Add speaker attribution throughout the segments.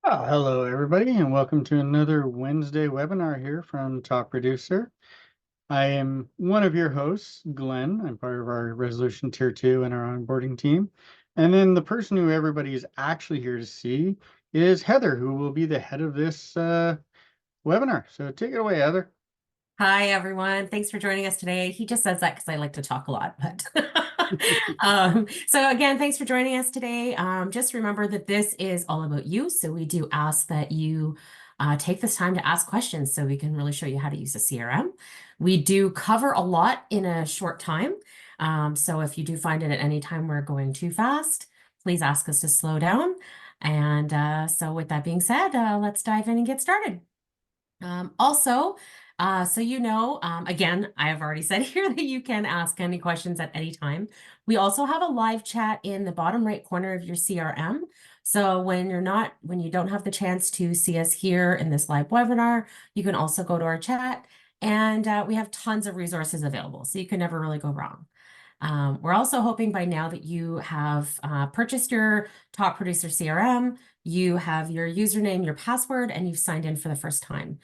Speaker 1: Hello, everybody, and welcome to another Wednesday webinar here from Top Producer. I am one of your hosts, Glenn. I'm part of our Resolution Tier 2 and our onboarding team. And then the person who everybody is actually here to see is Heather, who will be the head of this webinar. So take it away, Heather.
Speaker 2: Hi, everyone. Thanks for joining us today. He just says that because I like to talk a lot, but so again, thanks for joining us today. Just remember that this is all about you. So we do ask that you take this time to ask questions so we can really show you how to use a CRM. We do cover a lot in a short time. So if you do find it at any time we're going too fast, please ask us to slow down. And so with that being said, let's dive in and get started. Again, I have already said here that you can ask any questions at any time. We also have a live chat in the bottom right corner of your CRM. So when you don't have the chance to see us here in this live webinar, you can also go to our chat, and we have tons of resources available. So you can never really go wrong. We're also hoping by now that you have purchased your Top Producer CRM, you have your username, your password, and you've signed in for the first time.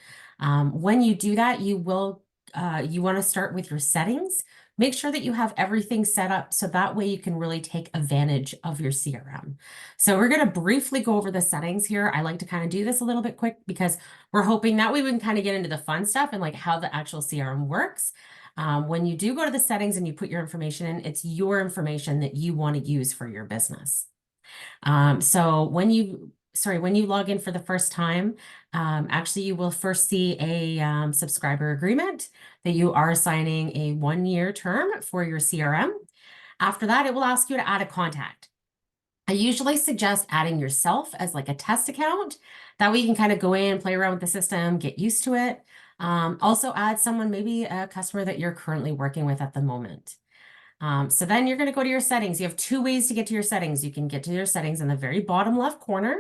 Speaker 2: When you do that, you want to start with your settings. Make sure that you have everything set up so that way you can really take advantage of your CRM. So we're going to briefly go over the settings here. I like to kind of do this a little bit quick because we're hoping that way we can kind of get into the fun stuff and like how the actual CRM works. When you do go to the settings and you put your information in, it's your information that you want to use for your business. So when you log in for the first time, actually you will first see a subscriber agreement that you are signing a 1-year term for your CRM. After that, it will ask you to add a contact. I usually suggest adding yourself as like a test account. That way you can kind of go in and play around with the system, get used to it. Also add someone, maybe a customer that you're currently working with at the moment. So then you're going to go to your settings. You have 2 ways to get to your settings. You can get to your settings in the very bottom left corner,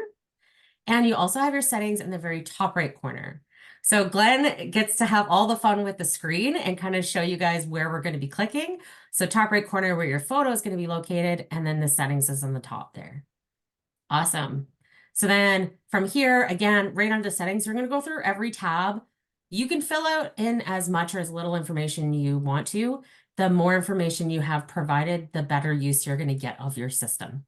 Speaker 2: and you also have your settings in the very top right corner. So Glenn gets to have all the fun with the screen and kind of show you guys where we're going to be clicking. So top right corner where your photo is going to be located, and then the settings is on the top there. Awesome. So then from here, again, right under settings, you're going to go through every tab. You can fill out in as much or as little information you want to. The more information you have provided, the better use you're going to get of your system.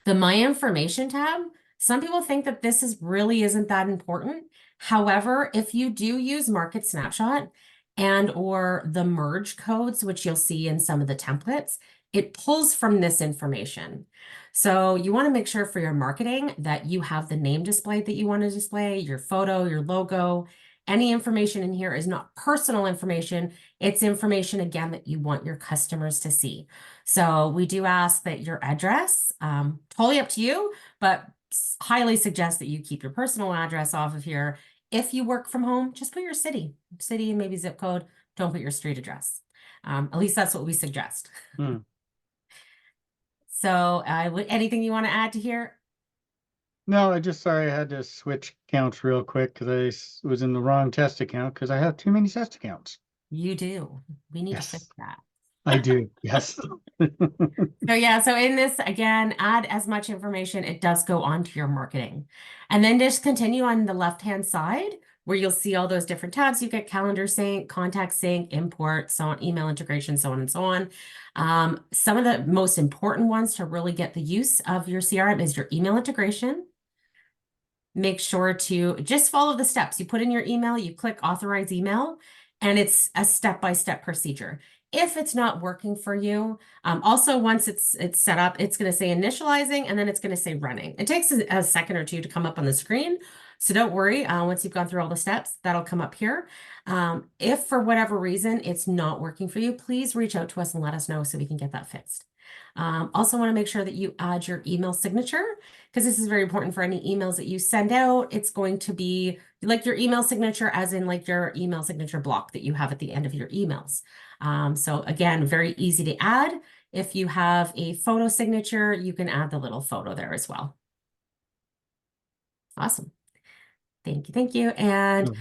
Speaker 2: The My Information tab, some people think that really isn't that important. However, if you do use Market Snapshot and or the merge codes, which you'll see in some of the templates, it pulls from this information. So you want to make sure for your marketing that you have the name displayed that you want to display, your photo, your logo. Any information in here is not personal information. It's information, again, that you want your customers to see. So we do ask that your address, totally up to you, but highly suggest that you keep your personal address off of here. If you work from home, just put your city and maybe zip code. Don't put your street address. At least that's what we suggest. So anything you want to add to here?
Speaker 1: No, sorry I had to switch accounts real quick because I was in the wrong test account because I have too many test accounts.
Speaker 2: You do. We need to fix
Speaker 1: Yes,
Speaker 2: that.
Speaker 1: I do. Yes.
Speaker 2: So yeah, so in this, again, add as much information. It does go onto your marketing. And then just continue on the left-hand side where you'll see all those different tabs. You get calendar sync, contact sync, import, so on, email integration, so on and so on. Some of the most important ones to really get the use of your CRM is your email integration. Make sure to just follow the steps. You put in your email, you click authorize email, and it's a step-by-step procedure. If it's not working for you, also once it's set up, it's going to say initializing and then it's going to say running. It takes a second or two to come up on the screen. So don't worry, once you've gone through all the steps, that'll come up here. If for whatever reason it's not working for you, please reach out to us and let us know so we can get that fixed. Also want to make sure that you add your email signature because this is very important for any emails that you send out. It's going to be like your email signature as in like your email signature block that you have at the end of your emails. So again, very easy to add. If you have a photo signature, you can add the little photo there as well. Awesome. Thank you. Thank you. And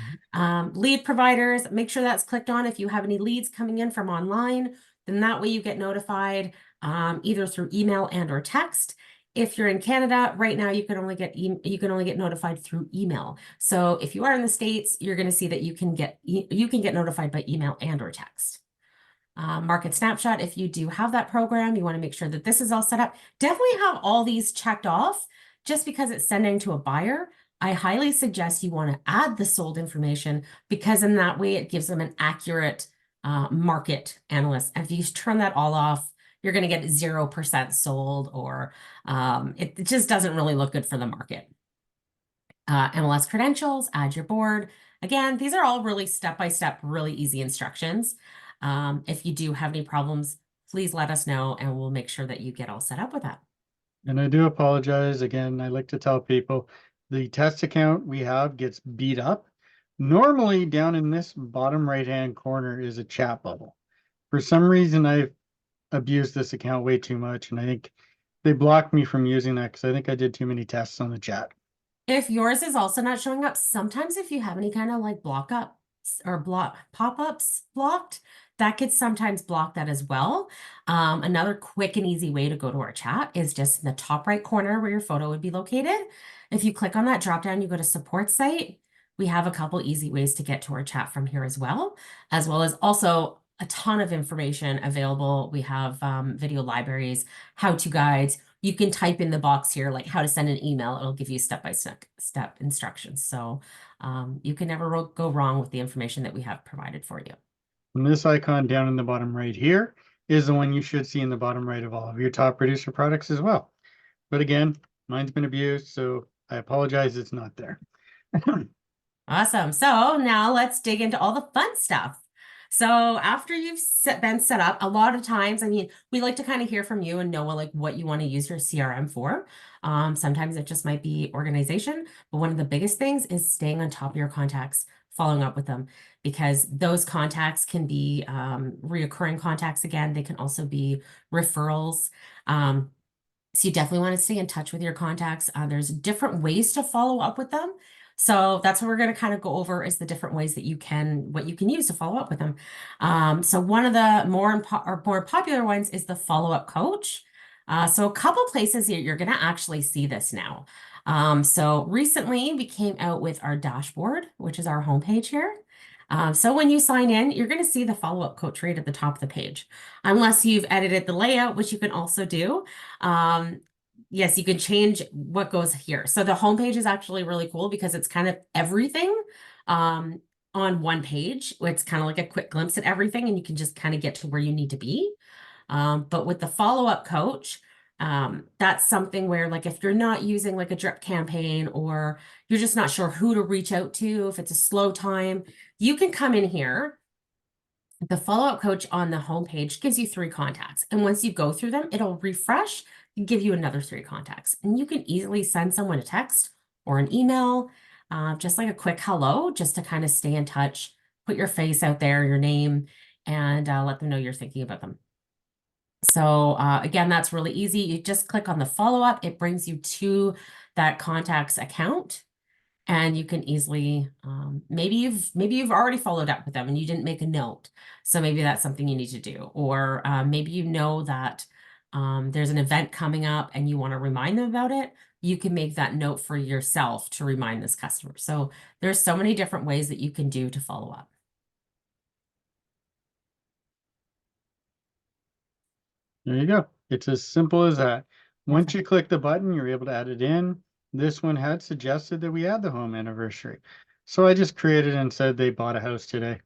Speaker 2: lead providers, make sure that's clicked on. If you have any leads coming in from online, then that way you get notified either through email and or text. If you're in Canada right now, you can only get notified through email. So if you are in the States, you're going to see that you can get notified by email and or text. Market Snapshot, if you do have that program, you want to make sure that this is all set up. Definitely have all these checked off. Just because it's sending to a buyer, I highly suggest you want to add the sold information, because in that way it gives them an accurate market analyst. And if you turn that all off, you're going to get 0% sold, or it just doesn't really look good for the market. MLS credentials, add your board. Again, these are all really step-by-step, really easy instructions. If you do have any problems, please let us know and we'll make sure that you get all set up with that.
Speaker 1: And I do apologize again. I like to tell people the test account we have gets beat up. Normally down in this bottom right-hand corner is a chat bubble. For some reason, I've abused this account way too much. And I think they blocked me from using that because I think I did too many tests on the chat.
Speaker 2: If yours is also not showing up, sometimes if you have any kind of like block-ups or pop-ups blocked, that could sometimes block that as well. Another quick and easy way to go to our chat is just in the top right corner where your photo would be located. If you click on that drop down, you go to support site. We have a couple easy ways to get to our chat from here as well as also a ton of information available. We have video libraries, how-to guides. You can type in the box here, like how to send an email. It'll give you step-by-step instructions. So you can never go wrong with the information that we have provided for you.
Speaker 1: And this icon down in the bottom right here is the one you should see in the bottom right of all of your top producer products as well. But again, mine's been abused, so I apologize it's not there.
Speaker 2: Awesome. So now let's dig into all the fun stuff. So after you've been set up, a lot of times, I mean, we like to kind of hear from you and know like what you want to use your CRM for. Sometimes it just might be organization, but one of the biggest things is staying on top of your contacts, following up with them, because those contacts can be reoccurring contacts. Again, they can also be referrals. So you definitely want to stay in touch with your contacts. There's different ways to follow up with them. So that's what we're going to kind of go over, is the different ways that what you can use to follow up with them. So one of the more popular ones is the follow-up coach. So a couple places here, you're going to actually see this now. So recently we came out with our dashboard, which is our homepage here. So when you sign in, you're going to see the follow-up coach right at the top of the page, unless you've edited the layout, which you can also do. Yes, you can change what goes here. So the homepage is actually really cool because it's kind of everything on one page. It's kind of like a quick glimpse at everything, and you can just kind of get to where you need to be. But with the follow-up coach, that's something where, like, if you're not using like a drip campaign, or you're just not sure who to reach out to, if it's a slow time, you can come in here. The follow-up coach on the homepage gives you 3 contacts. And once you go through them, it'll refresh and give you another 3 contacts. And you can easily send someone a text or an email, just like a quick hello, just to kind of stay in touch, put your face out there, your name, and let them know you're thinking about them. So again, that's really easy. You just click on the follow-up. It brings you to that contact's account. And you can easily, maybe you've already followed up with them and you didn't make a note. So maybe that's something you need to do. Or maybe you know that there's an event coming up and you want to remind them about it. You can make that note for yourself to remind this customer. So there's so many different ways that you can do to follow up.
Speaker 1: There you go. It's as simple as that. Once you click the button, you're able to add it in. This one had suggested that we add the home anniversary. So I just created and said they bought a house today.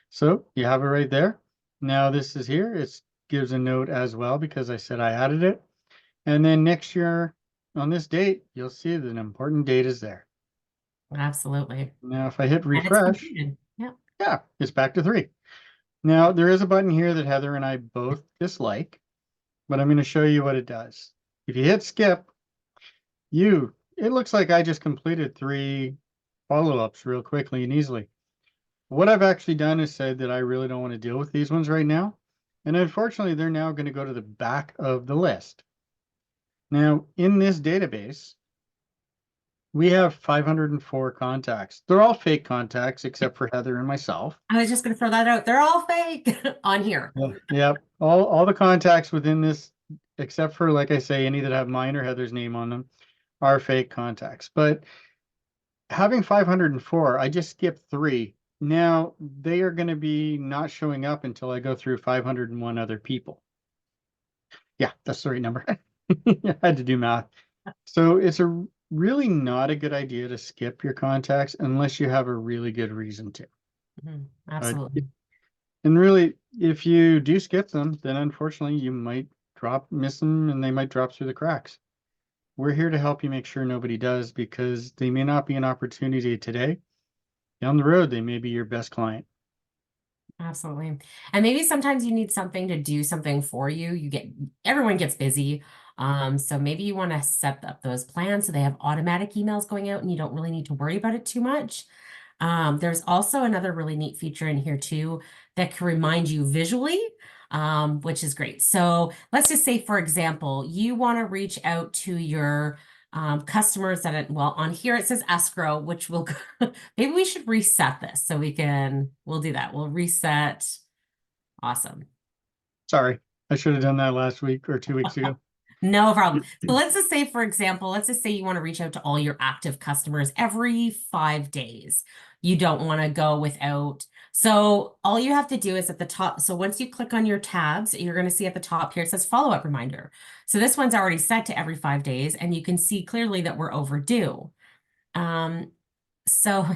Speaker 1: So you have it right there. Now this is here. It gives a note as well because I said I added it. And then next year on this date, you'll see that an important date is there.
Speaker 2: Absolutely.
Speaker 1: Now, if I hit
Speaker 2: And it's
Speaker 1: refresh,
Speaker 2: completed. Yeah.
Speaker 1: yeah, it's back to 3. Now there is a button here that Heather and I both dislike, but I'm going to show you what it does. If you hit skip, it looks like I just completed 3 follow-ups real quickly and easily. What I've actually done is said that I really don't want to deal with these ones right now. And unfortunately, they're now going to go to the back of the list. Now, in this database, we have 504 contacts. They're all fake contacts except for Heather and myself.
Speaker 2: I was just going to throw that out. They're all fake on here.
Speaker 1: Yeah. Yep. All the contacts within this except for, like I say, any that have mine or Heather's name on them, are fake contacts. But having 504, I just skipped 3. Now they are going to be not showing up until I go through 501 other people. Yeah, that's the right number. I had to do math. So it's a really not a good idea to skip your contacts unless you have a really good reason to. Uh,
Speaker 2: Absolutely.
Speaker 1: and really, if you do skip them, then unfortunately you might miss them, and they might drop through the cracks. We're here to help you make sure nobody does, because they may not be an opportunity today. Down the road, they may be your best client.
Speaker 2: Absolutely. And maybe sometimes you need something to do something for you. Everyone gets busy. So maybe you want to set up those plans so they have automatic emails going out and you don't really need to worry about it too much. There's also another really neat feature in here too that can remind you visually, which is great. So let's just say, for example, you want to reach out to your customers well, on here it says escrow, which will maybe we should reset this so we'll do that. We'll reset. Awesome.
Speaker 1: Sorry, I should have done that last week or 2 weeks ago.
Speaker 2: No problem. So let's just say, for example, let's just say you want to reach out to all your active customers every 5 days. You don't want to go without. So all you have to do is at the top. So once you click on your tabs, you're going to see at the top here, it says follow-up reminder. So this one's already set to every 5 days, and you can see clearly that we're overdue. So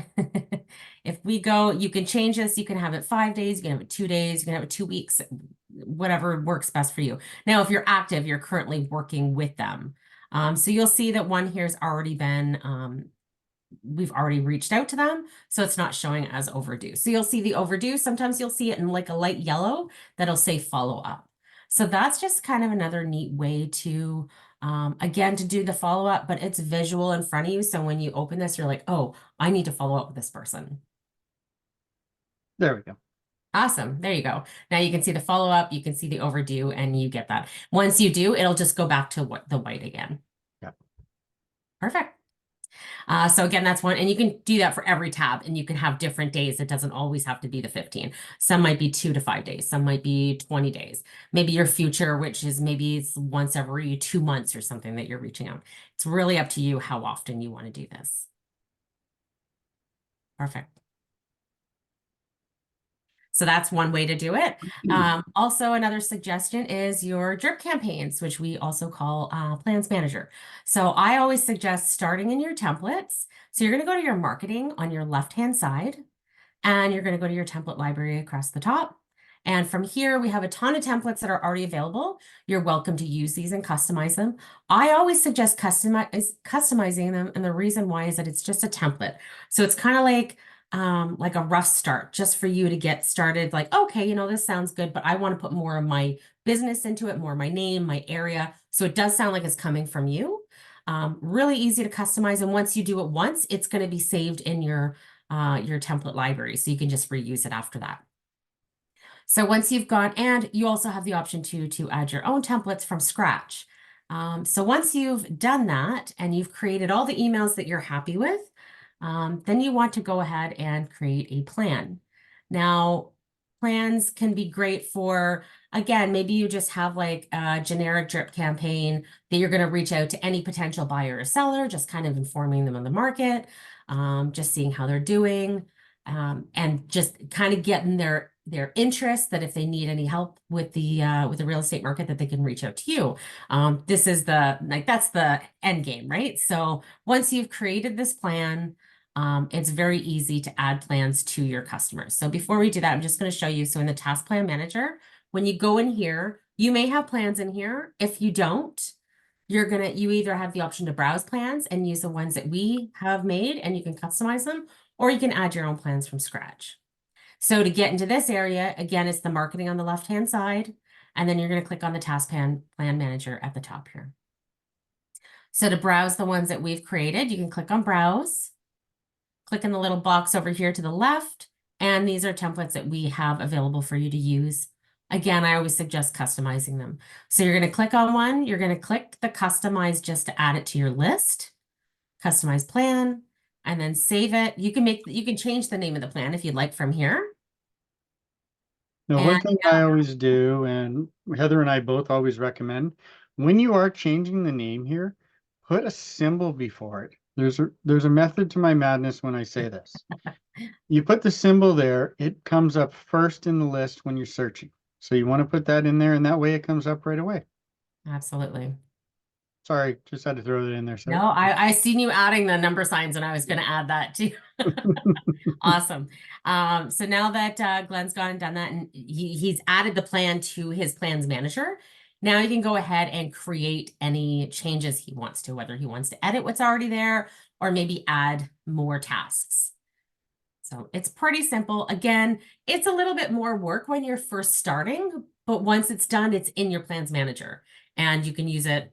Speaker 2: if we go, you can change this. You can have it 5 days, you can have it 2 days, you can have it 2 weeks, whatever works best for you. Now, if you're active, you're currently working with them. So you'll see that one here has already been, we've already reached out to them, so it's not showing as overdue. So you'll see the overdue. Sometimes you'll see it in like a light yellow that'll say follow up. So that's just kind of another neat way to again, to do the follow-up, but it's visual in front of you. So when you open this, you're like, oh, I need to follow up with this person.
Speaker 1: There we go.
Speaker 2: Awesome. There you go. Now you can see the follow-up, you can see the overdue, and you get that. Once you do, it'll just go back to the white again.
Speaker 1: Yeah.
Speaker 2: Perfect. So again, that's one, and you can do that for every tab, and you can have different days. It doesn't always have to be the 15. Some might be 2 to 5 days. Some might be 20 days. Maybe your future, which is maybe it's once every 2 months or something that you're reaching out. It's really up to you how often you want to do this. Perfect. So that's one way to do it. Also, another suggestion is your drip campaigns, which we also call Plans Manager. So I always suggest starting in your templates. So you're going to go to your marketing on your left-hand side, and you're going to go to your template library across the top. And from here, we have a ton of templates that are already available. You're welcome to use these and customize them. I always suggest customizing them, and the reason why is that it's just a template. So it's kind of like a rough start just for you to get started. Like, okay, this sounds good, but I want to put more of my business into it, more of my name, my area. So it does sound like it's coming from you. Really easy to customize. And once you do it once, it's going to be saved in your template library. So you can just reuse it after that. So once you've gone, and you also have the option to add your own templates from scratch. So once you've done that and you've created all the emails that you're happy with, then you want to go ahead and create a plan. Now, plans can be great for, again, maybe you just have like a generic drip campaign that you're going to reach out to any potential buyer or seller, just kind of informing them on the market, just seeing how they're doing, and just kind of getting their interest, that if they need any help with the real estate market, that they can reach out to you. This is that's the end game, right? So once you've created this plan, it's very easy to add plans to your customers. So before we do that, I'm just going to show you. So in the task plan manager, when you go in here, you may have plans in here. If you don't, you either have the option to browse plans and use the ones that we have made, and you can customize them, or you can add your own plans from scratch. So to get into this area, again, it's the marketing on the left-hand side, and then you're going to click on the task plan manager at the top here. So to browse the ones that we've created, you can click on browse, click in the little box over here to the left, and these are templates that we have available for you to use. Again, I always suggest customizing them. So you're going to click on one, you're going to click the customize just to add it to your list, customize plan, and then save it. You can change the name of the plan if you'd like from here.
Speaker 1: Now, one thing I always do, and Heather and I both always recommend, When you are changing the name here, put a symbol before it. There's a method to my madness when I say this. You put the symbol there, it comes up first in the list when you're searching. So you want to put that in there, and that way it comes up right away.
Speaker 2: Absolutely.
Speaker 1: Sorry, just had to throw that in there.
Speaker 2: No,
Speaker 1: So
Speaker 2: I seen you adding the number signs and I was going to add that too. Awesome. So now that Glenn's gone and done that and he's added the plan to his plans manager, now you can go ahead and create any changes he wants to, whether he wants to edit what's already there or maybe add more tasks. So it's pretty simple. Again, it's a little bit more work when you're first starting, but once it's done, it's in your plans manager and you can use it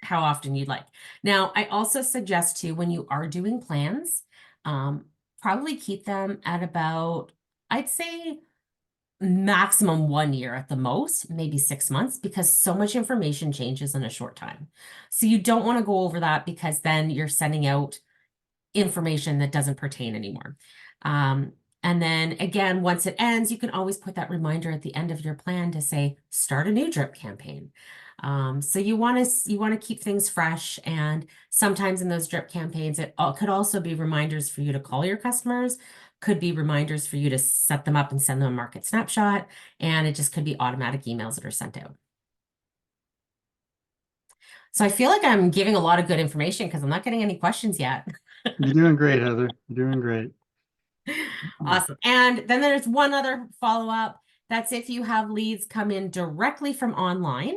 Speaker 2: how often you'd like. Now, I also suggest too, when you are doing plans, probably keep them at about, I'd say maximum 1 year at the most, maybe 6 months, because so much information changes in a short time. So you don't want to go over that because then you're sending out information that doesn't pertain anymore. And then again, once it ends, you can always put that reminder at the end of your plan to say, start a new drip campaign. So you want to keep things fresh. And sometimes in those drip campaigns, it could also be reminders for you to call your customers, could be reminders for you to set them up and send them a market snapshot. And it just could be automatic emails that are sent out. So I feel like I'm giving a lot of good information because I'm not getting any questions yet.
Speaker 1: you're doing great, Heather. You're doing great.
Speaker 2: Awesome. And then there's one other follow-up. That's if you have leads come in directly from online,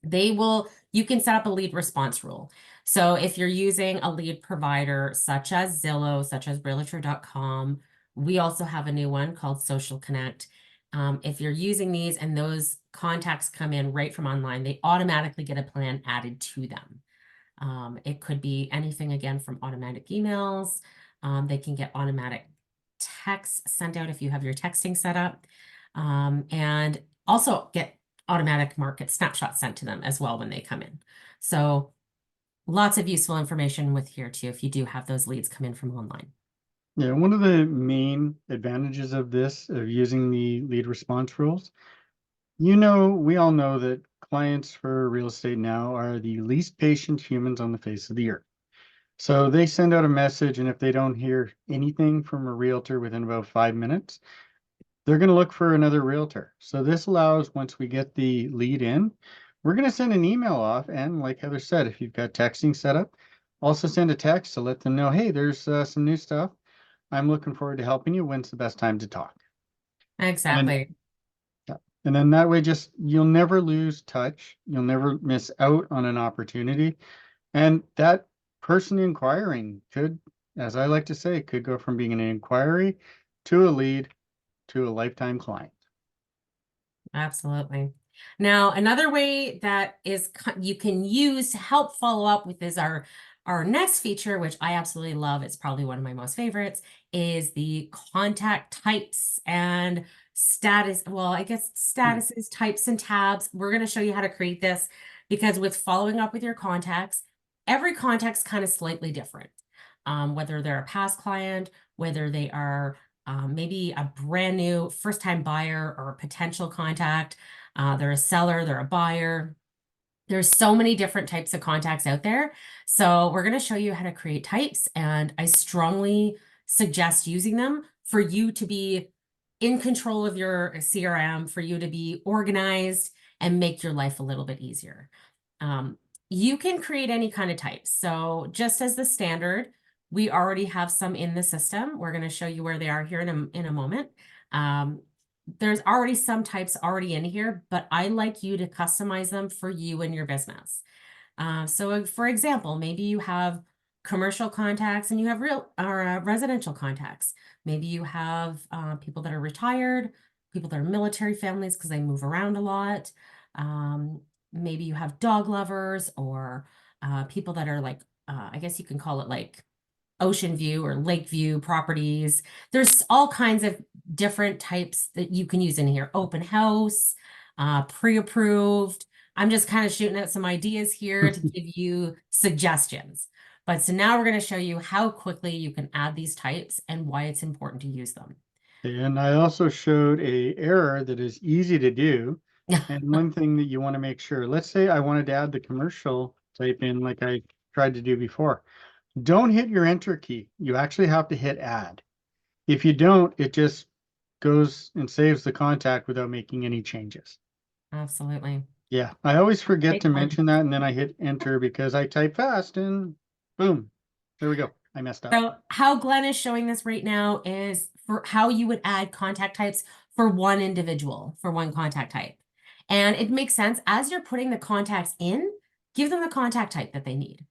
Speaker 2: you can set up a lead response rule. So if you're using a lead provider such as Zillow, such as realtor.com, we also have a new one called Social Connect. If you're using these and those contacts come in right from online, they automatically get a plan added to them. It could be anything again from automatic emails. They can get automatic texts sent out if you have your texting set up, and also get automatic market snapshots sent to them as well when they come in. So lots of useful information with here too if you do have those leads come in from online.
Speaker 1: Yeah, one of the main advantages of this, of using the lead response rules, we all know that clients for real estate now are the least patient humans on the face of the earth. So they send out a message, and if they don't hear anything from a realtor within about 5 minutes, they're going to look for another realtor. So this allows, once we get the lead in, we're going to send an email off. And like Heather said, if you've got texting set up, also send a text to let them know, hey, there's some new stuff. I'm looking forward to helping you. When's the best time to talk?
Speaker 2: Exactly.
Speaker 1: And then that way, just you'll never lose touch. You'll never miss out on an opportunity. And that person inquiring could, as I like to say, could go from being an inquiry to a lead to a lifetime client.
Speaker 2: Absolutely. Now, another way that you can use to help follow up with is our next feature, which I absolutely love. It's probably one of my most favorites, is the contact types and status. Well, I guess statuses, types, and tabs. We're going to show you how to create this because with following up with your contacts, every contact's kind of slightly different. Whether they're a past client, whether they are maybe a brand new first-time buyer or a potential contact. They're a seller, they're a buyer. There's so many different types of contacts out there. So we're going to show you how to create types, and I strongly suggest using them for you to be in control of your CRM, for you to be organized and make your life a little bit easier. You can create any kind of types. So just as the standard, we already have some in the system. We're going to show you where they are here in a moment. There's already some types already in here, but I like you to customize them for you and your business. So for example, maybe you have commercial contacts and you have residential contacts. Maybe you have people that are retired, people that are military families because they move around a lot. Maybe you have dog lovers or people that are like, I guess you can call it like ocean view or lake view properties. There's all kinds of different types that you can use in here. Open house, pre-approved. I'm just kind of shooting out some ideas here to give you suggestions. But so now we're going to show you how quickly you can add these types and why it's important to use them.
Speaker 1: And I also showed a error that is easy to do And one thing that you want to make sure, let's say I wanted to add the commercial type in like I tried to do before. Don't hit your enter key. You actually have to hit add. If you don't, it just goes and saves the contact without making any changes.
Speaker 2: Absolutely.
Speaker 1: Yeah, I always forget
Speaker 2: Great
Speaker 1: to
Speaker 2: point.
Speaker 1: mention that and then I hit enter because I type fast and boom, there we go. I messed up.
Speaker 2: So how Glenn is showing this right now is for how you would add contact types for one individual, for one contact type. And it makes sense as you're putting the contacts in, give them the contact type that they need.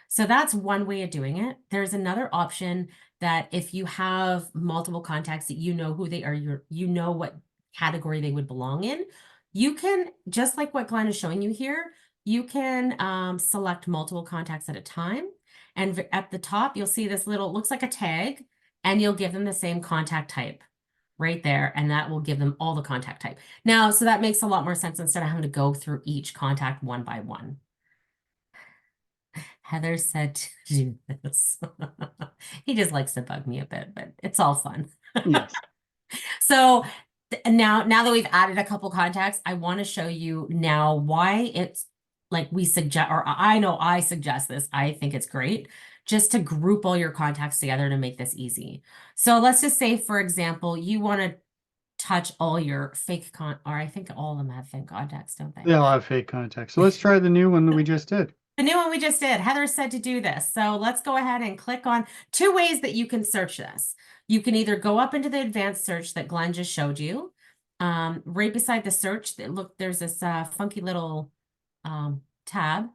Speaker 2: So that's one way of doing it. There's another option that if you have multiple contacts that you know who they are, you know what category they would belong in, you can, just like what Glenn is showing you here, you can select multiple contacts at a time. And at the top, you'll see this little, looks like a tag, and you'll give them the same contact type right there, and that will give them all the contact type. Now, so that makes a lot more sense instead of having to go through each contact one by one. Heather said to do this. He just likes to bug me a bit, but it's all fun.
Speaker 1: Yes.
Speaker 2: So now that we've added a couple contacts, I want to show you now why it's like we suggest, or I know I suggest this. I think it's great just to group all your contacts together to make this easy. So let's just say, for example, you want to touch all your or I think all of them have fake contacts, don't they?
Speaker 1: They all have fake contacts. So let's try the new one that we just did.
Speaker 2: The new one we just did. Heather said to do this. So let's go ahead and click on two ways that you can search this. You can either go up into the advanced search that Glenn just showed you. Right beside the search, look, there's this funky little tab.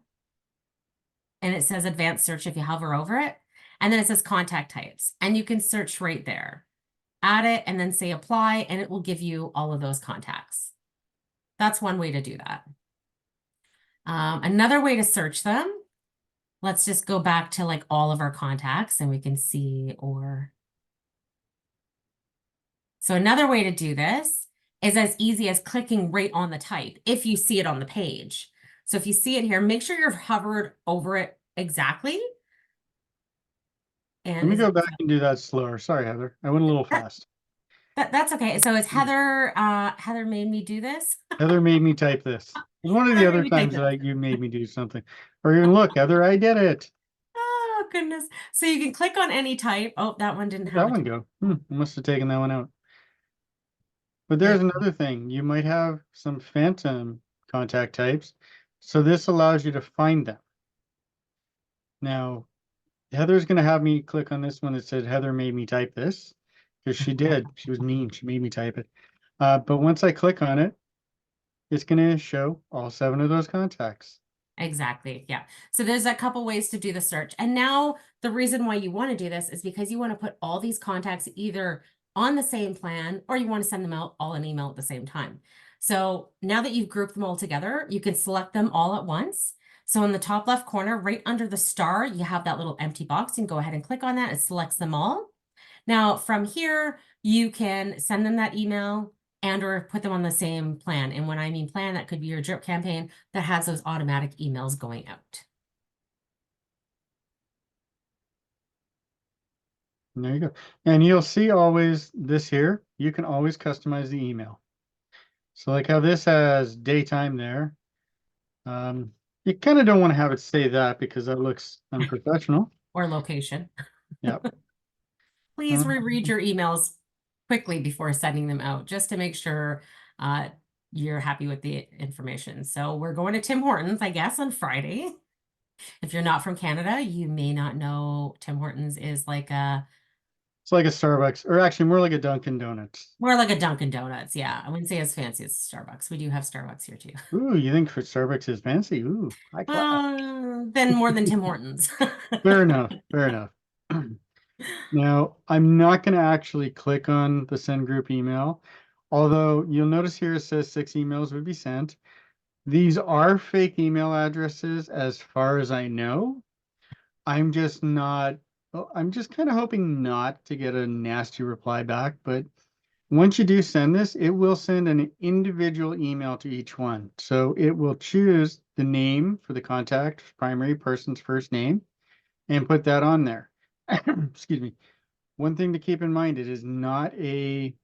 Speaker 2: And it says advanced search if you hover over it. And then it says contact types. And you can search right there. Add it and then say apply, and it will give you all of those contacts. That's one way to do that. Another way to search them, let's just go back to like all of our contacts and we can see So another way to do this is as easy as clicking right on the type if you see it on the page. So if you see it here, make sure you're hovered over it exactly.
Speaker 1: Let
Speaker 2: And
Speaker 1: me go back and do that slower. Sorry, Heather. I went a little fast.
Speaker 2: That's okay. So it's Heather, Heather made me do this.
Speaker 1: Heather made me type this. It was one of the
Speaker 2: Heather made
Speaker 1: other
Speaker 2: me type
Speaker 1: times
Speaker 2: this.
Speaker 1: that you made me do something. Or even look, Heather, I did it.
Speaker 2: Oh, goodness. So you can click on any type. Oh, that one didn't
Speaker 1: Where'd
Speaker 2: have
Speaker 1: that
Speaker 2: a
Speaker 1: one
Speaker 2: type.
Speaker 1: go? I must have taken that one out. But
Speaker 2: There.
Speaker 1: there's another thing. You might have some phantom contact types. So this allows you to find them. Now, Heather's going to have me click on this one that said Heather made me type this because she did. She was mean. She made me type it. But once I click on it, it's going to show all 7 of those contacts.
Speaker 2: Exactly. Yeah. So there's a couple ways to do the search. And now the reason why you want to do this is because you want to put all these contacts either on the same plan or you want to send them out all in email at the same time. So now that you've grouped them all together, you can select them all at once. So in the top left corner, right under the star, you have that little empty box. You can go ahead and click on that. It selects them all. Now from here, you can send them that email and or put them on the same plan. And when I mean plan, that could be your drip campaign that has those automatic emails going out.
Speaker 1: And there you go. And you'll see always this here. You can always customize the email. So like how this has daytime there. You kind of don't want to have it say that because that looks unprofessional.
Speaker 2: Or location.
Speaker 1: Yep.
Speaker 2: Please reread your emails quickly before sending them out, just to make sure you're happy with the information. So we're going to Tim Hortons, I guess, on Friday. If you're not from Canada, you may not know Tim Hortons is like
Speaker 1: It's like a Starbucks, or actually more like a Dunkin' Donuts.
Speaker 2: more like a Dunkin' Donuts. Yeah, I wouldn't say as fancy as Starbucks. We do have Starbucks here too.
Speaker 1: Ooh, you think for Starbucks is fancy? Ooh, high class.
Speaker 2: Then more than Tim Hortons.
Speaker 1: Fair enough. Fair enough. Now, I'm not going to actually click on the send group email, although you'll notice here it says 6 emails would be sent. These are fake email addresses as far as I know. I'm just not, I'm just kind of hoping not to get a nasty reply back, but once you do send this, it will send an individual email to each one. So it will choose the name for the contact, primary person's first name, and put that on there. Excuse me. One thing to keep in mind, it is not a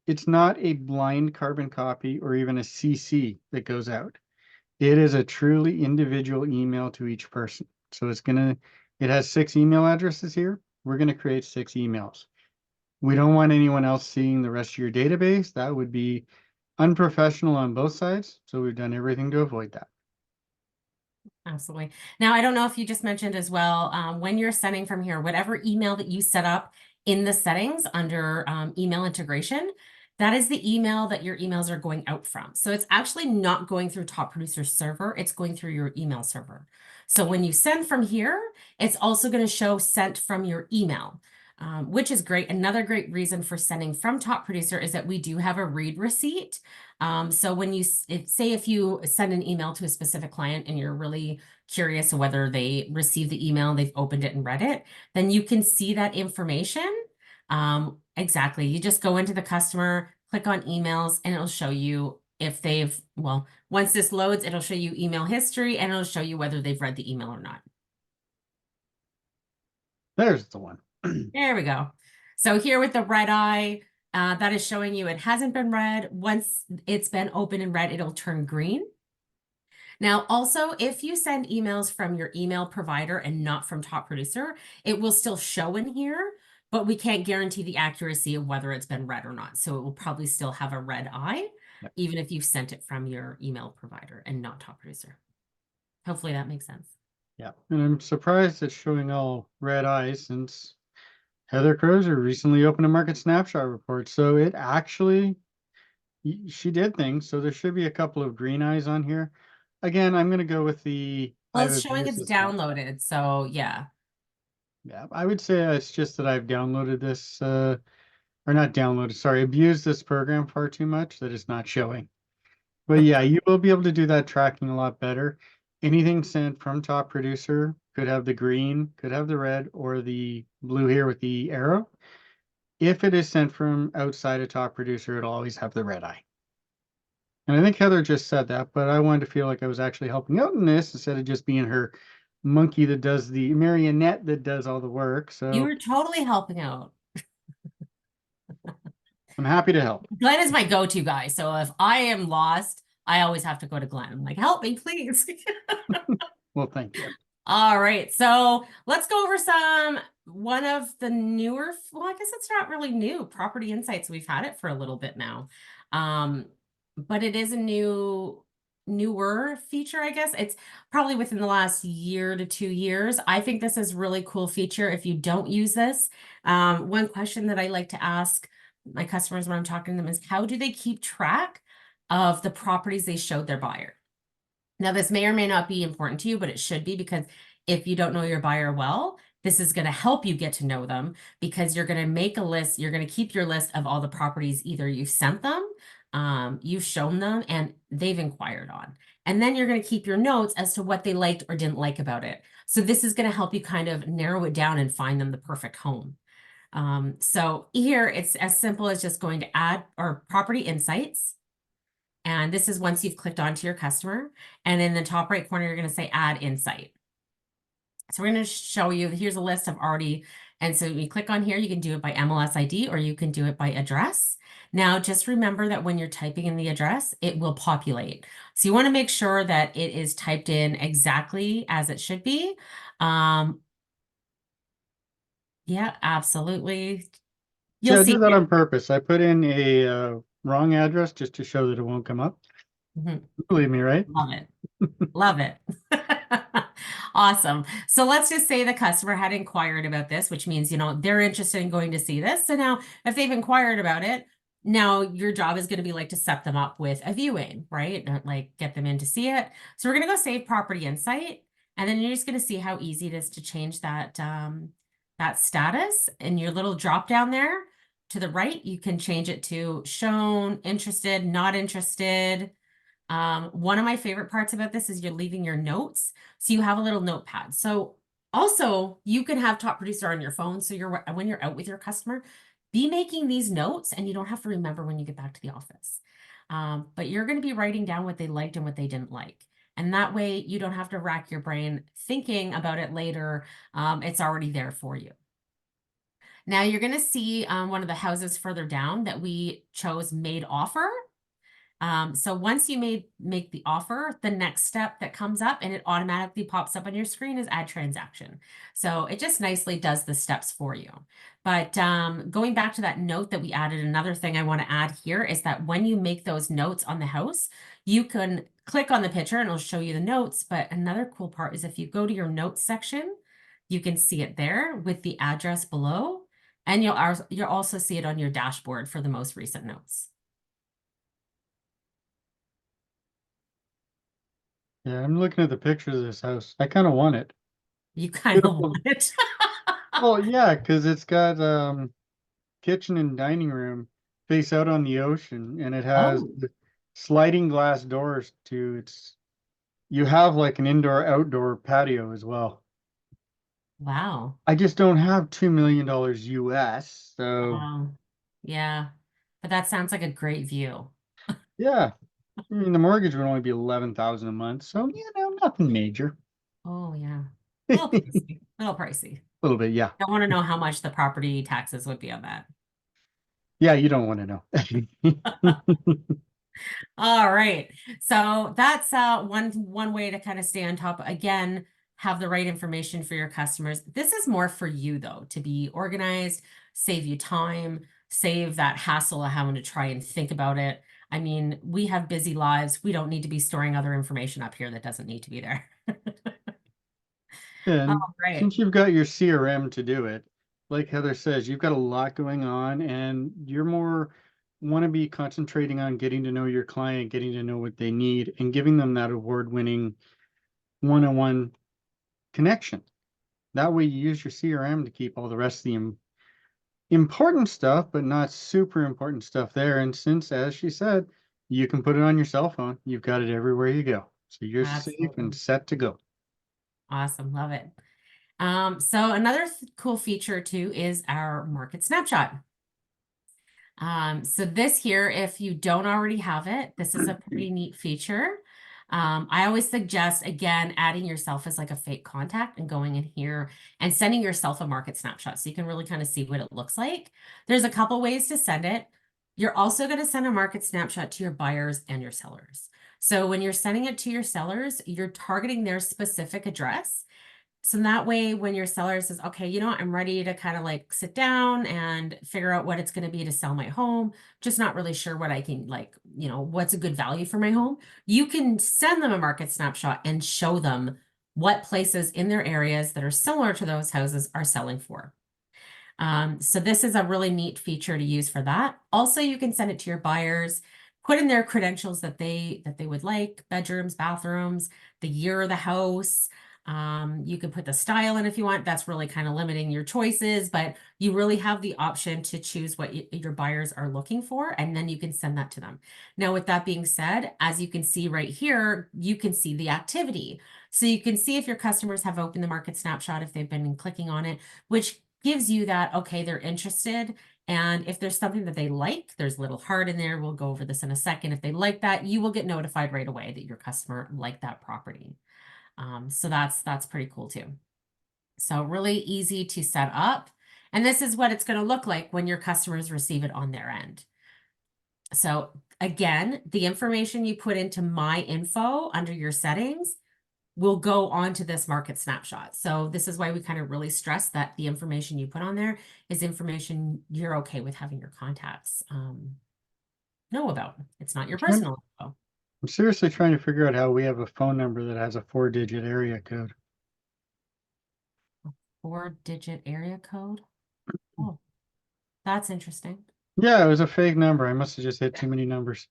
Speaker 1: it's not a blind carbon copy or even a CC that goes out. It is a truly individual email to each person. So it has 6 email addresses here. We're gonna create 6 emails. We don't want anyone else seeing the rest of your database. That would be unprofessional on both sides. So we've done everything to avoid that.
Speaker 2: Absolutely. Now, I don't know if you just mentioned as well, when you're sending from here, whatever email that you set up in the settings under email integration, that is the email that your emails are going out from. So it's actually not going through Top Producer server, it's going through your email server. So when you send from here, it's also going to show sent from your email. Which is great. Another great reason for sending from Top Producer is that we do have a read receipt. So when you say if you send an email to a specific client and you're really curious whether they received the email, they've opened it and read it, then you can see that information. Exactly. You just go into the customer, click on emails, and it'll show you if they've, well, once this loads, it'll show you email history and it'll show you whether they've read the email or not.
Speaker 1: There's the one.
Speaker 2: There we go. So here with the red eye, that is showing you it hasn't been read. Once it's been open and read, it'll turn green. Now, also, if you send emails from your email provider and not from Top Producer, it will still show in here, but we can't guarantee the accuracy of whether it's been read or not. So it will probably still have a red eye,
Speaker 1: Yep.
Speaker 2: even if you've sent it from your email provider and not Top Producer. Hopefully that makes sense.
Speaker 1: Yeah. And I'm surprised it's showing all red eyes since Heather Crozer recently opened a market snapshot report. So it actually, she did things. So there should be a couple of green eyes on here. Again, I'm going to go with the,
Speaker 2: Well,
Speaker 1: I've
Speaker 2: it's showing
Speaker 1: abused
Speaker 2: it's
Speaker 1: this.
Speaker 2: downloaded. So yeah.
Speaker 1: Yeah, I would say it's just that I've downloaded this, or not downloaded, sorry, abused this program far too much that it's not showing. But yeah, you will be able to do that tracking a lot better. Anything sent from Top Producer could have the green, could have the red, or the blue here with the arrow. If it is sent from outside of Top Producer, it'll always have the red eye. And I think Heather just said that, but I wanted to feel like I was actually helping out in this instead of just being her monkey that does the marionette that does all the work.
Speaker 2: You
Speaker 1: So
Speaker 2: were totally helping out.
Speaker 1: I'm happy to help.
Speaker 2: Glenn is my go-to guy. So if I am lost, I always have to go to Glenn. I'm like, help me, please.
Speaker 1: Well, thank you.
Speaker 2: All right. So let's go over one of the newer, well, I guess it's not really new, property insights. We've had it for a little bit now. But it is a newer feature, I guess. It's probably within the last year to 2 years. I think this is really cool feature if you don't use this. One question that I like to ask my customers when I'm talking to them is how do they keep track of the properties they showed their buyer? Now, this may or may not be important to you, but it should be because if you don't know your buyer well, this is going to help you get to know them because you're going to make a list. You're going to keep your list of all the properties either you've sent them, you've shown them, and they've inquired on. And then you're going to keep your notes as to what they liked or didn't like about it. So this is going to help you kind of narrow it down and find them the perfect home. So here it's as simple as just going to add or property insights. And this is once you've clicked onto your customer. And in the top right corner, you're going to say add insight. So we're going to show you, here's a list of already, and so you click on here, you can do it by MLS ID or you can do it by address. Now, just remember that when you're typing in the address, it will populate. So you want to make sure that it is typed in exactly as it should be. Yeah, absolutely.
Speaker 1: See,
Speaker 2: You'll
Speaker 1: I
Speaker 2: see
Speaker 1: did that
Speaker 2: here.
Speaker 1: on purpose. I put in a wrong address just to show that it won't come up.
Speaker 2: Mhm.
Speaker 1: Believe me, right?
Speaker 2: Love it. Love it. Awesome. So let's just say the customer had inquired about this, which means, they're interested in going to see this. So now if they've inquired about it, now your job is going to be like to set them up with a viewing, right? Like get them in to see it. So we're going to go save property insight. And then you're just going to see how easy it is to change that, that status in your little drop down there to the right. You can change it to shown, interested, not interested. One of my favorite parts about this is you're leaving your notes. So you have a little notepad. So also you can have Top Producer on your phone. So when you're out with your customer, be making these notes and you don't have to remember when you get back to the office. But you're going to be writing down what they liked and what they didn't like. And that way you don't have to rack your brain thinking about it later. It's already there for you. Now you're going to see one of the houses further down that we chose made offer. So once you make the offer, the next step that comes up and it automatically pops up on your screen is add transaction. So it just nicely does the steps for you. But going back to that note that we added, another thing I want to add here is that when you make those notes on the house, you can click on the picture and it'll show you the notes. But another cool part is if you go to your notes section, you can see it there with the address below, and you'll also see it on your dashboard for the most recent notes.
Speaker 1: Yeah, I'm looking at the pictures of this house. I kind of want it.
Speaker 2: You kind of
Speaker 1: Beautiful.
Speaker 2: want it.
Speaker 1: Well, yeah, because it's got kitchen and dining room face out on the ocean, and it has
Speaker 2: Oh,
Speaker 1: the sliding glass doors to its. You have like an indoor outdoor patio as well.
Speaker 2: wow.
Speaker 1: I just don't have $2 million US, so
Speaker 2: Yeah. But that sounds like a great view.
Speaker 1: yeah. I mean, the mortgage would only be 11,000 a month, so nothing major.
Speaker 2: Oh, yeah. A little
Speaker 1: A
Speaker 2: pricey. A little pricey.
Speaker 1: little bit, yeah.
Speaker 2: I want to know how much the property taxes would be on that.
Speaker 1: Yeah, you don't want to know.
Speaker 2: All right. So that's one way to kind of stay on top. Again, have the right information for your customers. This is more for you though, to be organized, save you time, save that hassle of having to try and think about it. I mean, we have busy lives. We don't need to be storing other information up here that doesn't need to be there.
Speaker 1: And
Speaker 2: All right.
Speaker 1: since you've got your CRM to do it, like Heather says, you've got a lot going on and you're more want to be concentrating on getting to know your client, getting to know what they need, and giving them that award-winning one-on-one connection. That way you use your CRM to keep all the rest of the important stuff, but not super important stuff there. And since, as she said, you can put it on your cell phone, you've got it everywhere you go. So you're safe and
Speaker 2: Absolutely.
Speaker 1: set to go.
Speaker 2: Awesome. Love it. So another cool feature too is our market snapshot. So this here, if you don't already have it, this is a pretty neat feature. I always suggest, again, adding yourself as like a fake contact and going in here and sending yourself a market snapshot so you can really kind of see what it looks like. There's a couple ways to send it. You're also going to send a market snapshot to your buyers and your sellers. So when you're sending it to your sellers, you're targeting their specific address. So that way, when your seller says, okay, you know what, I'm ready to kind of like sit down and figure out what it's going to be to sell my home, just not really sure what I can like, what's a good value for my home, you can send them a market snapshot and show them what places in their areas that are similar to those houses are selling for. So this is a really neat feature to use for that. Also, you can send it to your buyers, put in their credentials that they would like, bedrooms, bathrooms, the year of the house. You can put the style in if you want. That's really kind of limiting your choices, but you really have the option to choose what your buyers are looking for, and then you can send that to them. Now, with that being said, as you can see right here, you can see the activity. So you can see if your customers have opened the market snapshot, if they've been clicking on it, which gives you that, okay, they're interested. And if there's something that they like, there's a little heart in there. We'll go over this in a second. If they like that, you will get notified right away that your customer liked that property. So that's pretty cool too. So really easy to set up. And this is what it's going to look like when your customers receive it on their end. So again, the information you put into my info under your settings will go onto this market snapshot. So this is why we kind of really stress that the information you put on there is information you're okay with having your contacts know about. It's not your
Speaker 1: I'm
Speaker 2: personal info.
Speaker 1: I'm seriously trying to figure out how we have a phone number that has a 4-digit area code.
Speaker 2: 4-digit area code. Oh, that's interesting.
Speaker 1: Yeah, it was a fake number. I must have just hit too many numbers.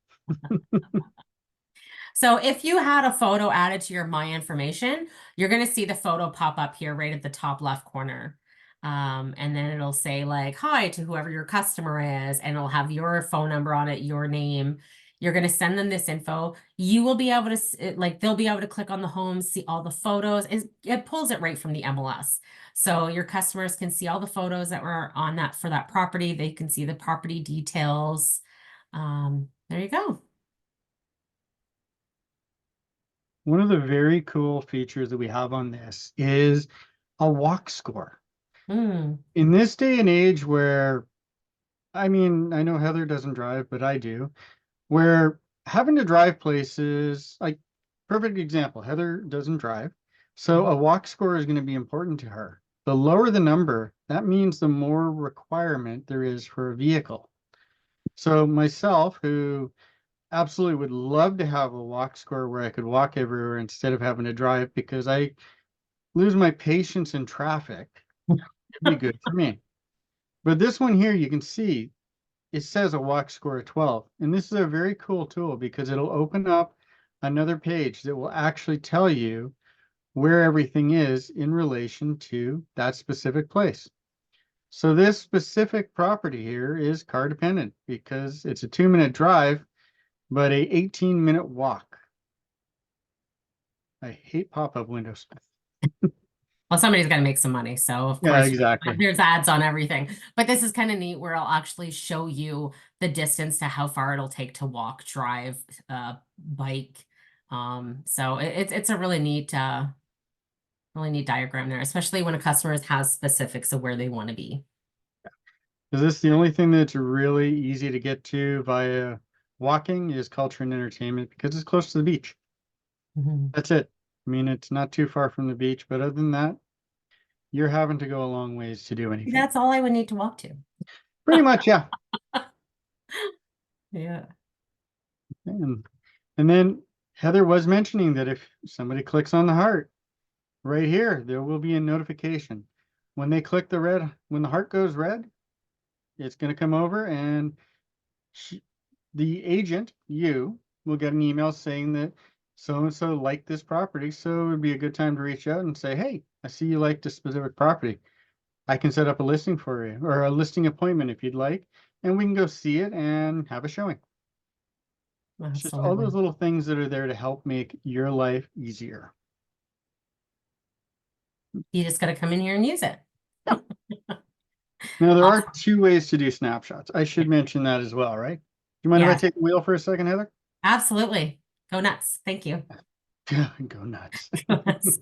Speaker 2: So if you had a photo added to your My Information, you're going to see the photo pop up here right at the top left corner. And then it'll say like, hi to whoever your customer is, and it'll have your phone number on it, your name. You're going to send them this info. You will be able to, like, they'll be able to click on the home, see all the photos. It pulls it right from the MLS. So your customers can see all the photos that were on that for that property. They can see the property details. There you go.
Speaker 1: One of the very cool features that we have on this is a walk score.
Speaker 2: Mm.
Speaker 1: In this day and age where, I mean, I know Heather doesn't drive, but I do, where having to drive places, like perfect example, Heather doesn't drive. So a walk score is going to be important to her. The lower the number, that means the more requirement there is for a vehicle. So myself, who absolutely would love to have a walk score where I could walk everywhere instead of having to drive because I lose my patience in traffic, it'd be good for me. But this one here, you can see it says a walk score of 12. And this is a very cool tool because it'll open up another page that will actually tell you where everything is in relation to that specific place. So this specific property here is car dependent because it's a 2-minute drive, but a 18-minute walk. I hate pop-up windows.
Speaker 2: Well, somebody's got to make some money. So, of
Speaker 1: Yeah,
Speaker 2: course,
Speaker 1: exactly.
Speaker 2: there's ads on everything. But this is kind of neat where I'll actually show you the distance to how far it'll take to walk, drive, bike. So it's a really neat diagram there, especially when a customer has specifics of where they want to be.
Speaker 1: Is this the only thing that's really easy to get to via walking is culture and entertainment because it's close to the beach.
Speaker 2: Mhm.
Speaker 1: That's it. I mean, it's not too far from the beach, but other than that, you're having to go a long ways to do anything.
Speaker 2: That's all I would need to walk to.
Speaker 1: Pretty much, yeah.
Speaker 2: Yeah.
Speaker 1: And, and then Heather was mentioning that if somebody clicks on the heart right here, there will be a notification. When they click the red, when the heart goes red, it's going to come over and the agent, you, will get an email saying that so and so liked this property. So it would be a good time to reach out and say, hey, I see you liked a specific property. I can set up a listing for you or a listing appointment if you'd like, and we can go see it and have a showing. It's just all those
Speaker 2: Absolutely.
Speaker 1: little things that are there to help make your life easier.
Speaker 2: You just got to come in here and use it.
Speaker 1: Yeah. Now, there are
Speaker 2: Awesome.
Speaker 1: 2 ways to do snapshots. I should mention that as well, right? Do you mind if I
Speaker 2: Yes,
Speaker 1: take the wheel for a second, Heather?
Speaker 2: absolutely. Go nuts. Thank you.
Speaker 1: Go nuts.
Speaker 2: Go nuts.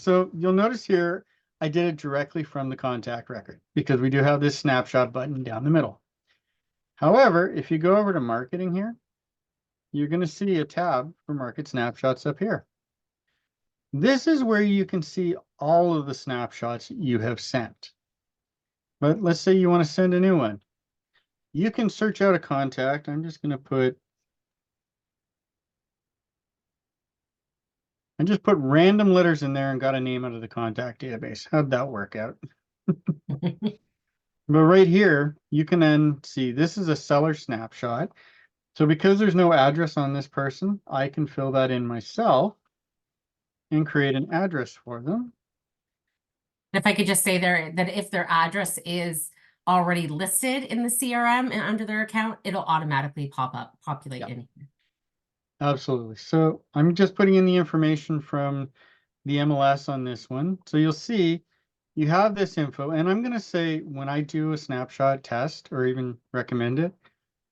Speaker 1: So you'll notice here, I did it directly from the contact record because we do have this snapshot button down the middle. However, if you go over to marketing here, you're going to see a tab for market snapshots up here. This is where you can see all of the snapshots you have sent. But let's say you want to send a new one. You can search out a contact. I'm just going to put, I just put random letters in there and got a name out of the contact database. How'd that work out? But right here, you can then see this is a seller snapshot. So because there's no address on this person, I can fill that in myself and create an address for them.
Speaker 2: If I could just say there that if their address is already listed in the CRM and under their account, it'll automatically populate
Speaker 1: Yeah,
Speaker 2: in.
Speaker 1: absolutely. So I'm just putting in the information from the MLS on this one. So you'll see you have this info. And I'm going to say when I do a snapshot test or even recommend it,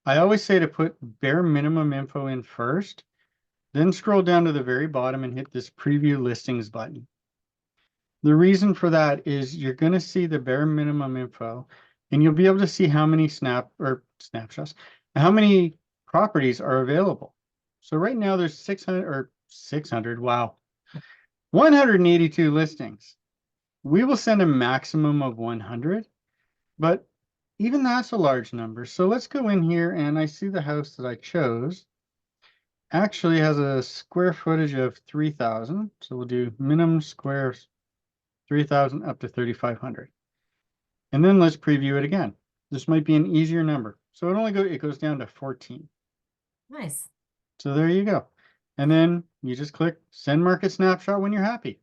Speaker 1: I always say to put bare minimum info in first, then scroll down to the very bottom and hit this preview listings button. The reason for that is you're going to see the bare minimum info and you'll be able to see how many snapshots, how many properties are available. So right now there's 600, wow, 182 listings. We will send a maximum of 100, but even that's a large number. So let's go in here and I see the house that I chose actually has a square footage of 3,000. So we'll do minimum squares 3,000 up to 3,500. And then let's preview it again. This might be an easier number. So it goes down to 14.
Speaker 2: Nice.
Speaker 1: So there you go. And then you just click send market snapshot when you're happy.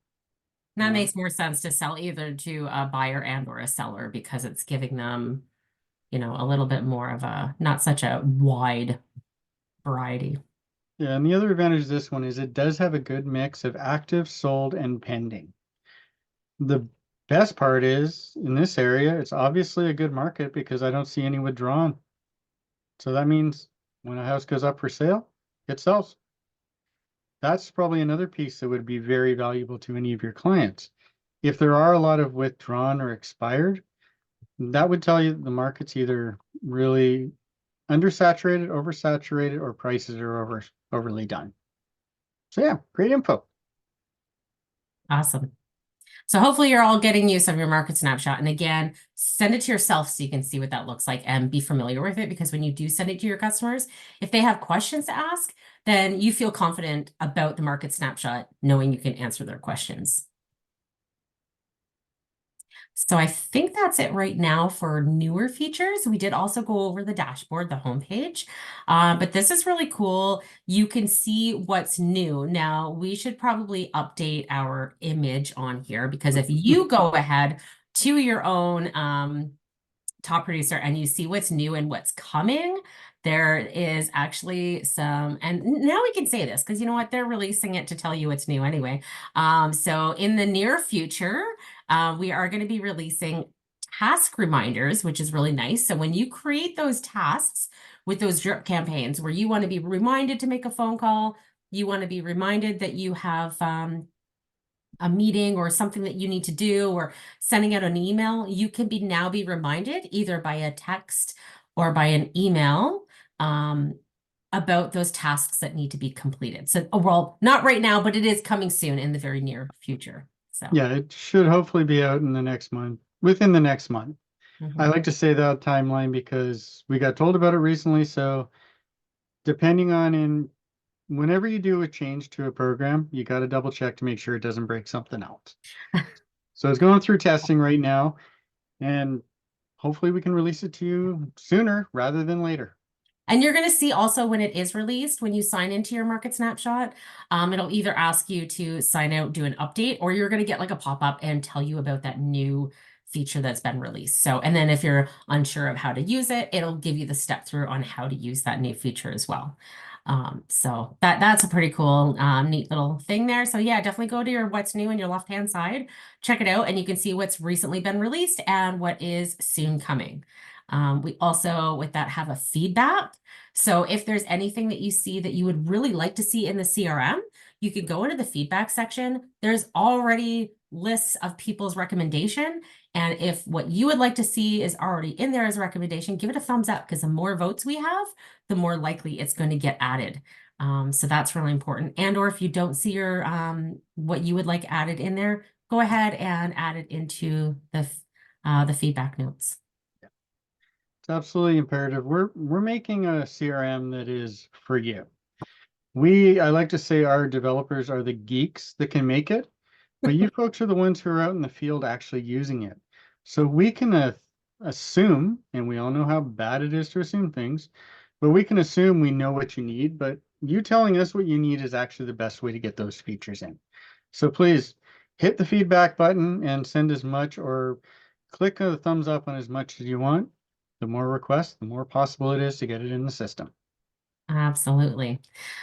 Speaker 2: That makes more sense to sell either to a buyer and or a seller because it's giving them, a little bit more of not such a wide variety.
Speaker 1: Yeah, and the other advantage of this one is it does have a good mix of active, sold, and pending. The best part is in this area, it's obviously a good market because I don't see any withdrawn. So that means when a house goes up for sale, it sells. That's probably another piece that would be very valuable to any of your clients. If there are a lot of withdrawn or expired, that would tell you the market's either really undersaturated, oversaturated, or prices are overly done. So yeah, great info.
Speaker 2: Awesome. So hopefully you're all getting use of your market snapshot. And again, send it to yourself so you can see what that looks like and be familiar with it. Because when you do send it to your customers, if they have questions to ask, then you feel confident about the market snapshot, knowing you can answer their questions. So I think that's it right now for newer features. We did also go over the dashboard, the homepage, but this is really cool. You can see what's new. Now, we should probably update our image on here because if you go ahead to your own top producer and you see what's new and what's coming, there is actually some, and now we can say this because you know what, they're releasing it to tell you what's new anyway. So in the near future, we are going to be releasing task reminders, which is really nice. So when you create those tasks with those drip campaigns where you want to be reminded to make a phone call, you want to be reminded that you have a meeting or something that you need to do or sending out an email, you can now be reminded either by a text or by an email about those tasks that need to be completed. So, well, not right now, but it is coming soon in the very near future. So,
Speaker 1: Yeah, it should hopefully be out in the next month, within the next month. I
Speaker 2: mhm.
Speaker 1: like to say that timeline because we got told about it recently. So depending on whenever you do a change to a program, you got to double check to make sure it doesn't break something else. So it's going through testing right now, and hopefully we can release it to you sooner rather than later.
Speaker 2: And you're going to see also when it is released, when you sign into your market snapshot, it'll either ask you to sign out, do an update, or you're going to get like a pop-up and tell you about that new feature that's been released. So, and then if you're unsure of how to use it, it'll give you the step through on how to use that new feature as well. So that's a pretty cool, neat little thing there. So yeah, definitely go to your what's new on your left-hand side, check it out, and you can see what's recently been released and what is soon coming. We also, with that, have a feedback. So if there's anything that you see that you would really like to see in the CRM, you could go into the feedback section. There's already lists of people's recommendation. And if what you would like to see is already in there as a recommendation, give it a thumbs up because the more votes we have, the more likely it's going to get added. So that's really important. And or if you don't see your what you would like added in there, go ahead and add it into the feedback notes.
Speaker 1: It's absolutely imperative. We're making a CRM that is for you. I like to say our developers are the geeks that can make it, but you folks are the ones who are out in the field actually using it. So we can assume, and we all know how bad it is to assume things, but we can assume we know what you need, but you telling us what you need is actually the best way to get those features in. So please hit the feedback button and send as much or click a thumbs up on as much as you want. The more requests, the more possible it is to get it in the system.
Speaker 2: Absolutely.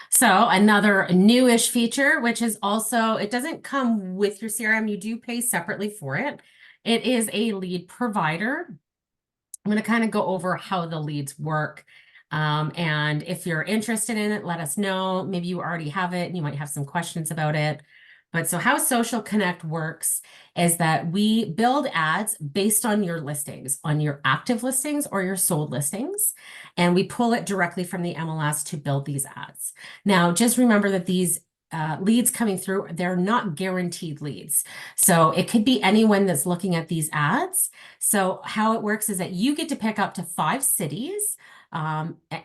Speaker 2: So another newish feature, which is also, it doesn't come with your CRM, you do pay separately for it. It is a lead provider. I'm going to kind of go over how the leads work. And if you're interested in it, let us know. Maybe you already have it and you might have some questions about it. But so how Social Connect works is that we build ads based on your listings, on your active listings or your sold listings, and we pull it directly from the MLS to build these ads. Now, just remember that these leads coming through, they're not guaranteed leads. So it could be anyone that's looking at these ads. So how it works is that you get to pick up to 5 cities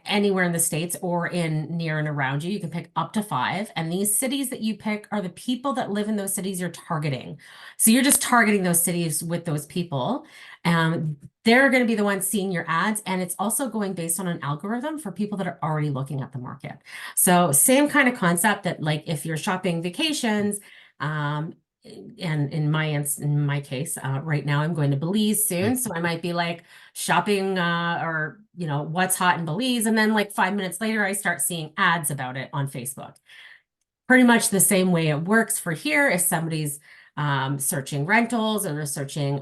Speaker 2: anywhere in the States or in near and around you. You can pick up to 5. And these cities that you pick are the people that live in those cities you're targeting. So you're just targeting those cities with those people. They're going to be the ones seeing your ads. And it's also going based on an algorithm for people that are already looking at the market. So same kind of concept that like if you're shopping vacations, and in my case, right now I'm going to Belize soon, so I might be like shopping or what's hot in Belize, and then like 5 minutes later I start seeing ads about it on Facebook. Pretty much the same way it works for here. If somebody's searching rentals or they're searching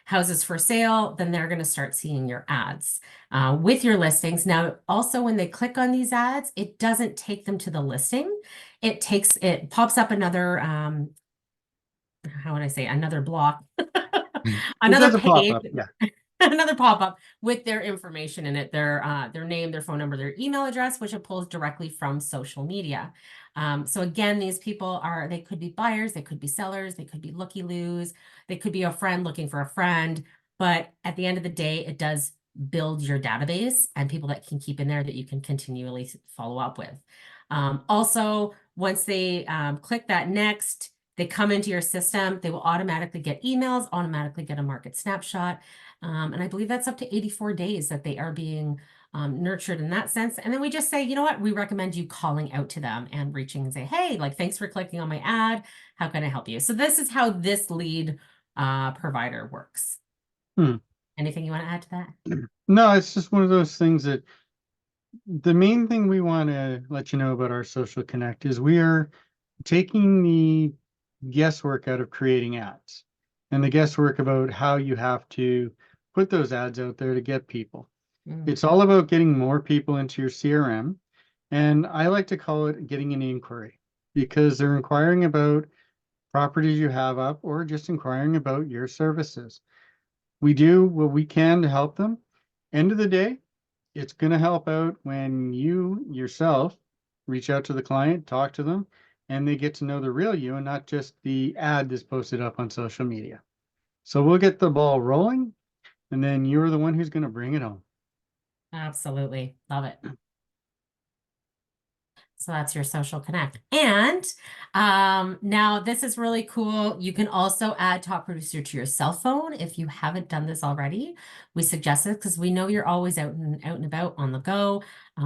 Speaker 2: houses for sale, then they're going to start seeing your ads with your listings. Now, also when they click on these ads, it doesn't take them to the listing. It pops up another how would I say, another block,
Speaker 1: It
Speaker 2: another
Speaker 1: does a pop
Speaker 2: page,
Speaker 1: up. Yeah.
Speaker 2: another pop-up with their information in it, their name, their phone number, their email address, which it pulls directly from social media. So again, these people they could be buyers, they could be sellers, they could be looky-loos, they could be a friend looking for a friend. But at the end of the day, it does build your database and people that can keep in there that you can continually follow up with. Also, once they click that next, they come into your system, they will automatically get emails, automatically get a market snapshot. And I believe that's up to 84 days that they are being nurtured in that sense. And then we just say, you know what, we recommend you calling out to them and reaching and say, hey, like, thanks for clicking on my ad. How can I help you? So this is how this lead provider works.
Speaker 1: Hmm.
Speaker 2: Anything you want to add to that?
Speaker 1: No, it's just one of those things that the main thing we want to let you know about our Social Connect is we are taking the guesswork out of creating ads and the guesswork about how you have to put those ads out there to get people.
Speaker 2: Mm.
Speaker 1: It's all about getting more people into your CRM. And I like to call it getting an inquiry because they're inquiring about properties you have up or just inquiring about your services. We do what we can to help them. End of the day, it's going to help out when you yourself reach out to the client, talk to them, and they get to know the real you and not just the ad that's posted up on social media. So we'll get the ball rolling, and then you're the one who's going to bring it home.
Speaker 2: Absolutely. Love it. So that's your social connect. And now this is really cool. You can also add Top Producer to your cell phone if you haven't done this already. We suggest it because we know you're always out and about on the go.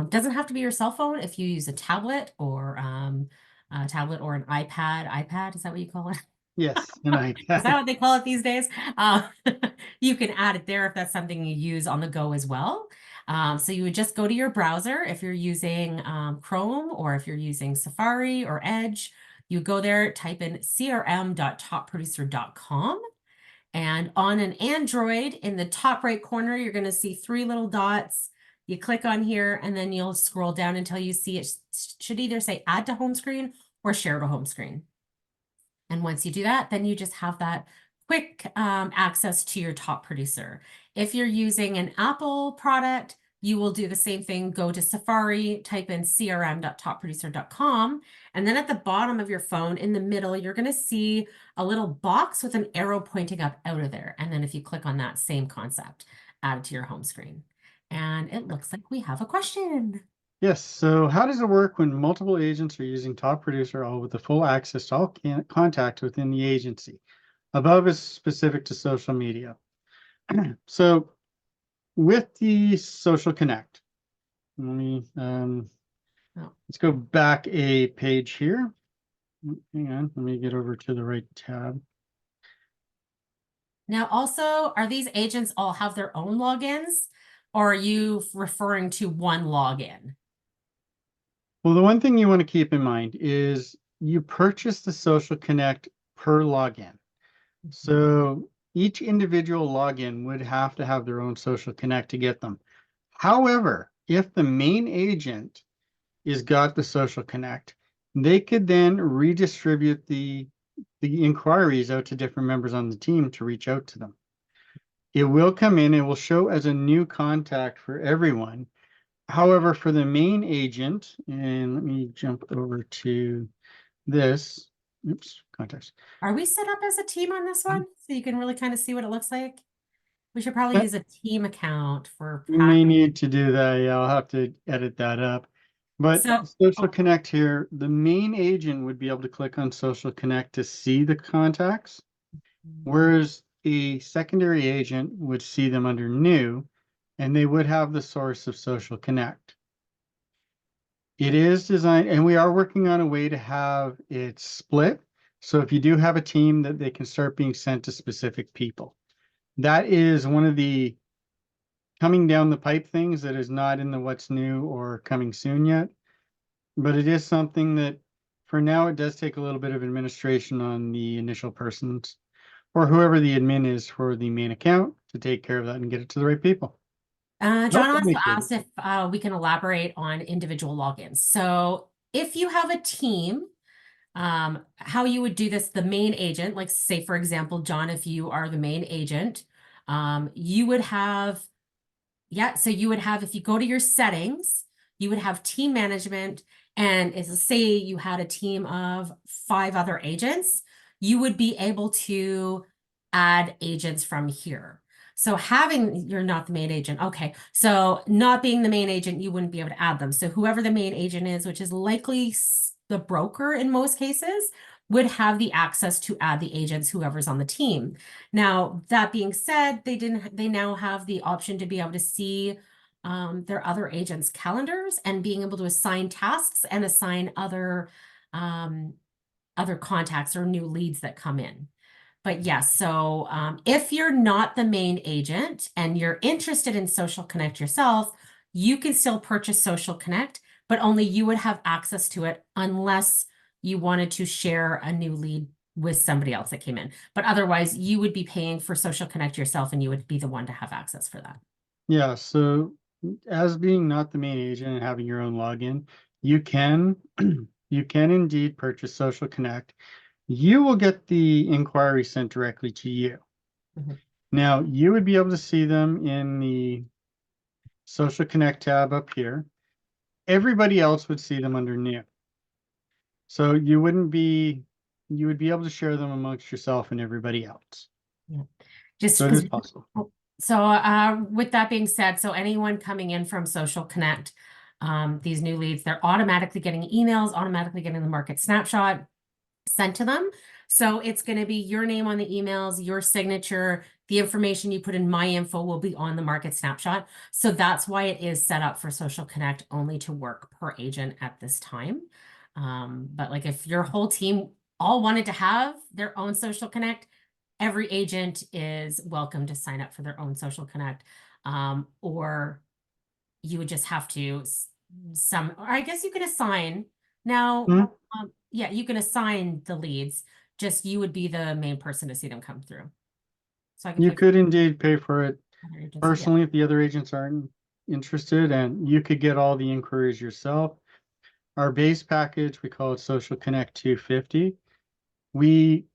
Speaker 2: Doesn't have to be your cell phone if you use a tablet or an iPad. iPad, is that what you call it?
Speaker 1: Yes, and I
Speaker 2: Is that what they call it these days? Uh, you can add it there if that's something you use on the go as well. So you would just go to your browser if you're using Chrome or if you're using Safari or Edge. You go there, type in crm.topproducer.com. And on an Android, in the top right corner, you're going to see three little dots. You click on here, and then you'll scroll down until you see it should either say add to home screen or share to home screen. And once you do that, then you just have that quick access to your top producer. If you're using an Apple product, you will do the same thing. Go to Safari, type in crm.topproducer.com, and then at the bottom of your phone in the middle, you're going to see a little box with an arrow pointing up out of there. And then if you click on that same concept, add it to your home screen. And it looks like we have a question.
Speaker 1: Yes. So how does it work when multiple agents are using Top Producer all with the full access to all contact within the agency? Above is specific to social media. So with the Social Connect, let me let's go back a page here. Hang on, let me get over to the right tab.
Speaker 2: Now, also, are these agents all have their own logins, or are you referring to one login?
Speaker 1: Well, the one thing you want to keep in mind is you purchase the Social Connect per login. So each individual login would have to have their own Social Connect to get them. However, if the main agent is got the Social Connect, they could then redistribute the inquiries out to different members on the team to reach out to them. It will come in, it will show as a new contact for everyone. However, for the main agent, and let me jump over to this. Oops, contacts.
Speaker 2: Are we set up as a team on this one? So you can really kind of see what it looks like? We should probably use a team account for
Speaker 1: We may
Speaker 2: practice.
Speaker 1: need to do that. Yeah, I'll have to edit that up. But
Speaker 2: So,
Speaker 1: Social Connect here, the main agent would be able to click on Social Connect to see the contacts, whereas a secondary agent would see them under new, and they would have the source of Social Connect. It is designed, and we are working on a way to have it split. So if you do have a team that they can start being sent to specific people. That is one of the coming down the pipe things that is not in the what's new or coming soon yet. But it is something that for now, it does take a little bit of administration on the initial persons or whoever the admin is for the main account to take care of that and get it to the right people.
Speaker 2: John
Speaker 1: That
Speaker 2: also
Speaker 1: makes sense.
Speaker 2: asked if we can elaborate on individual logins. So if you have a team, How you would do this, the main agent, like say, for example, John, if you are the main agent, you would have, yeah, so you would have, if you go to your settings, you would have team management, and as say you had a team of 5 other agents, you would be able to add agents from here. So you're not the main agent. Okay. So not being the main agent, you wouldn't be able to add them. So whoever the main agent is, which is likely the broker in most cases, would have the access to add the agents, whoever's on the team. Now, that being said, they now have the option to be able to see their other agents' calendars and being able to assign tasks and assign other contacts or new leads that come in. But yes, so if you're not the main agent and you're interested in Social Connect yourself, you can still purchase Social Connect, but only you would have access to it unless you wanted to share a new lead with somebody else that came in. But otherwise, you would be paying for Social Connect yourself and you would be the one to have access for that.
Speaker 1: Yeah, so as being not the main agent and having your own login, you can you can indeed purchase Social Connect. You will get the inquiry sent directly to you.
Speaker 2: Mhm.
Speaker 1: Now, you would be able to see them in the Social Connect tab up here. Everybody else would see them under new. So you would be able to share them amongst yourself and everybody else.
Speaker 2: Yeah. Just
Speaker 1: So it is possible.
Speaker 2: so with that being said, so anyone coming in from Social Connect, these new leads, they're automatically getting emails, automatically getting the market snapshot sent to them. So it's going to be your name on the emails, your signature, the information you put in My Info will be on the market snapshot. So that's why it is set up for Social Connect only to work per agent at this time. But like if your whole team all wanted to have their own Social Connect, every agent is welcome to sign up for their own Social Connect. Or you would just have to or I guess you can assign now.
Speaker 1: Hmm?
Speaker 2: Yeah, you can assign the leads. Just you would be the main person to see them come through. So I can
Speaker 1: You
Speaker 2: pay for
Speaker 1: could indeed pay for it
Speaker 2: other agents. Yeah.
Speaker 1: personally if the other agents aren't interested, and you could get all the inquiries yourself. Our base package, we call it Social Connect 250. We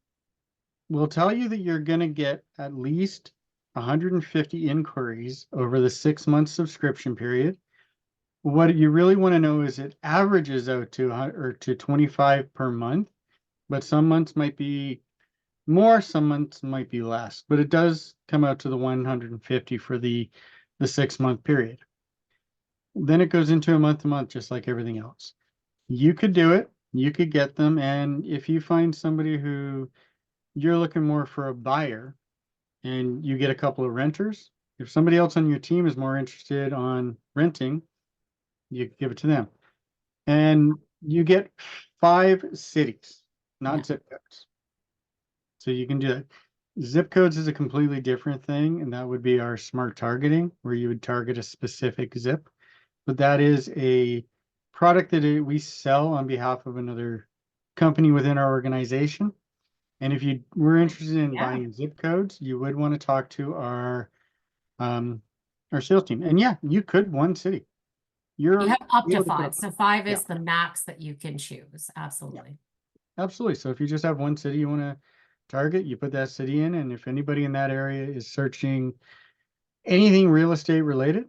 Speaker 1: will tell you that you're going to get at least 150 inquiries over the 6 month subscription period. What you really want to know is it averages out to 25 per month, but some months might be more, some months might be less, but it does come out to the 150 for the 6 month period. Then it goes into a month to month, just like everything else. You could do it, you could get them, and if you find somebody who you're looking more for a buyer and you get a couple of renters, if somebody else on your team is more interested on renting, you give it to them. And you get 5 cities,
Speaker 2: Yeah.
Speaker 1: not zip codes. So you can do that. Zip codes is a completely different thing, and that would be our smart targeting, where you would target a specific zip. But that is a product that we sell on behalf of another company within our organization. And if you were interested in
Speaker 2: Yeah.
Speaker 1: buying zip codes, you would want to talk to our sales team. And yeah, you could one city.
Speaker 2: You
Speaker 1: You're
Speaker 2: have up to
Speaker 1: able to put
Speaker 2: 5.
Speaker 1: up with
Speaker 2: So
Speaker 1: it.
Speaker 2: 5
Speaker 1: Yeah,
Speaker 2: is the max that you can choose.
Speaker 1: yeah,
Speaker 2: Absolutely.
Speaker 1: absolutely. So if you just have one city you want to target, you put that city in, and if anybody in that area is searching anything real estate related,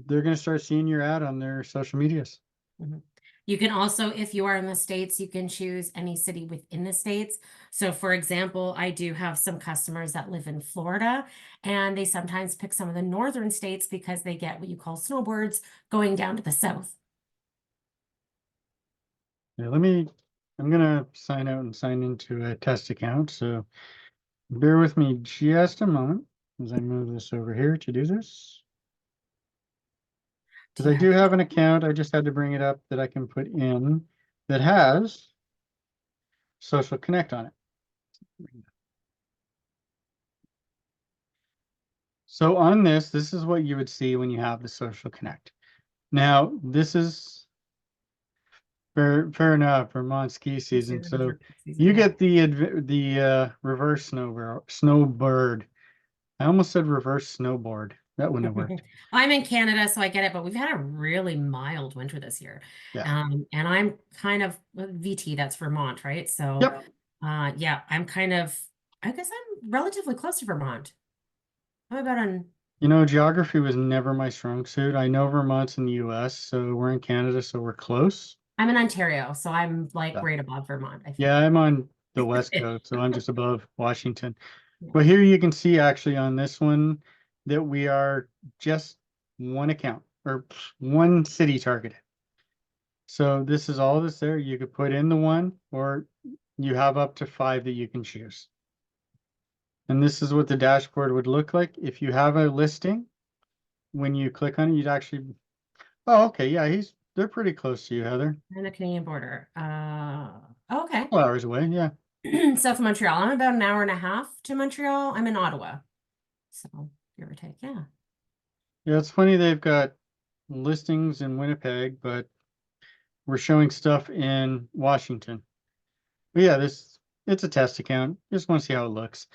Speaker 1: they're going to start seeing your ad on their social medias.
Speaker 2: Mhm. You can also, if you are in the States, you can choose any city within the States. So for example, I do have some customers that live in Florida, and they sometimes pick some of the northern states because they get what you call snowbirds going down to the south.
Speaker 1: Yeah, I'm going to sign out and sign into a test account. So bear with me just a moment as I move this over here to do this.
Speaker 2: Do
Speaker 1: Because
Speaker 2: you
Speaker 1: I do
Speaker 2: have?
Speaker 1: have an account, I just had to bring it up that I can put in that has Social Connect on it. So on this is what you would see when you have the Social Connect. Now, this is fair enough, Vermont ski season. So you
Speaker 2: Yeah.
Speaker 1: get the reverse snowbird. I almost said reverse snowboard. that wouldn't have worked.
Speaker 2: I'm in Canada, so I get it, but we've had a really mild winter this year.
Speaker 1: Yeah.
Speaker 2: And I'm kind of VT, that's Vermont, right? So,
Speaker 1: Yep.
Speaker 2: yeah, I'm kind of, I guess I'm relatively close to Vermont. How about on,
Speaker 1: You know, geography was never my strong suit. I know Vermont's in the US, so we're in Canada, so we're close.
Speaker 2: I'm in Ontario, so I'm like
Speaker 1: Yeah.
Speaker 2: right above Vermont, I
Speaker 1: Yeah,
Speaker 2: think.
Speaker 1: I'm on the West Coast, so I'm just above Washington.
Speaker 2: Yeah.
Speaker 1: But here you can see actually on this one that we are just one account or one city targeted. So this is all that's there. You could put in the one, or you have up to 5 that you can choose. And this is what the dashboard would look like. If you have a listing, when you click on it, you'd actually, oh, okay, yeah, they're pretty close to you, Heather.
Speaker 2: And the Canadian border. Okay.
Speaker 1: Couple hours away, yeah.
Speaker 2: So from Montreal, I'm about an hour and a half to Montreal. I'm in Ottawa. So give or take, yeah.
Speaker 1: Yeah, it's funny they've got listings in Winnipeg, but we're showing stuff in Washington. But yeah, it's a test account. Just want to see how it looks.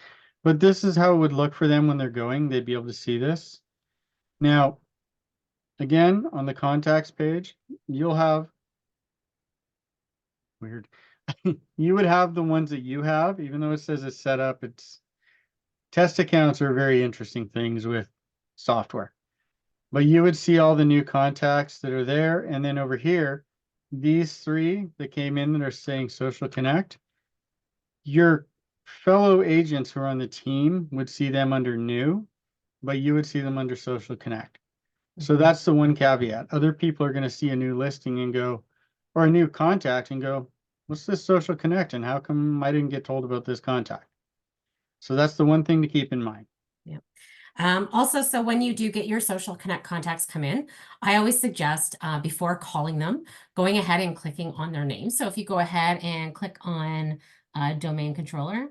Speaker 1: But this is how it would look for them when they're going. They'd be able to see this. Now, again, on the contacts page, you'll have weird. You would have the ones that you have, even though it says it's set up. It's test accounts are very interesting things with software. But you would see all the new contacts that are there. And then over here, these 3 that came in that are saying Social Connect, your fellow agents who are on the team would see them under new, but you would see them under Social Connect. So that's the one caveat. Other people are going to see a new listing and go, or a new contact and go, what's this Social Connect? And how come I didn't get told about this contact? So that's the one thing to keep in mind.
Speaker 2: Yeah. Also, so when you do get your social connect contacts come in, I always suggest before calling them, going ahead and clicking on their name. So if you go ahead and click on domain controller,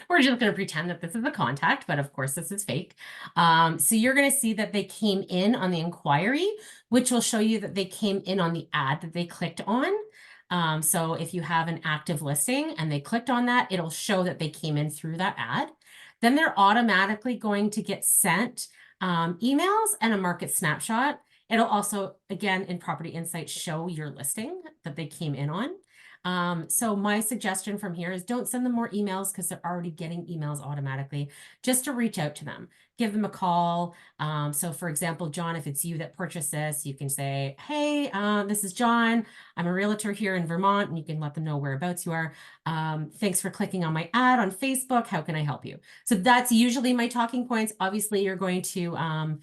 Speaker 2: we're just going to pretend that this is a contact, but of course this is fake. So you're going to see that they came in on the inquiry, which will show you that they came in on the ad that they clicked on. So if you have an active listing and they clicked on that, it'll show that they came in through that ad. Then they're automatically going to get sent emails and a market snapshot. It'll also, again, in Property Insights, show your listing that they came in on. So my suggestion from here is don't send them more emails because they're already getting emails automatically, just to reach out to them, give them a call. So for example, John, if it's you that purchased this, you can say, hey, this is John. I'm a realtor here in Vermont, and you can let them know whereabouts you are. Thanks for clicking on my ad on Facebook. How can I help you? So that's usually my talking points. Obviously, you're going to,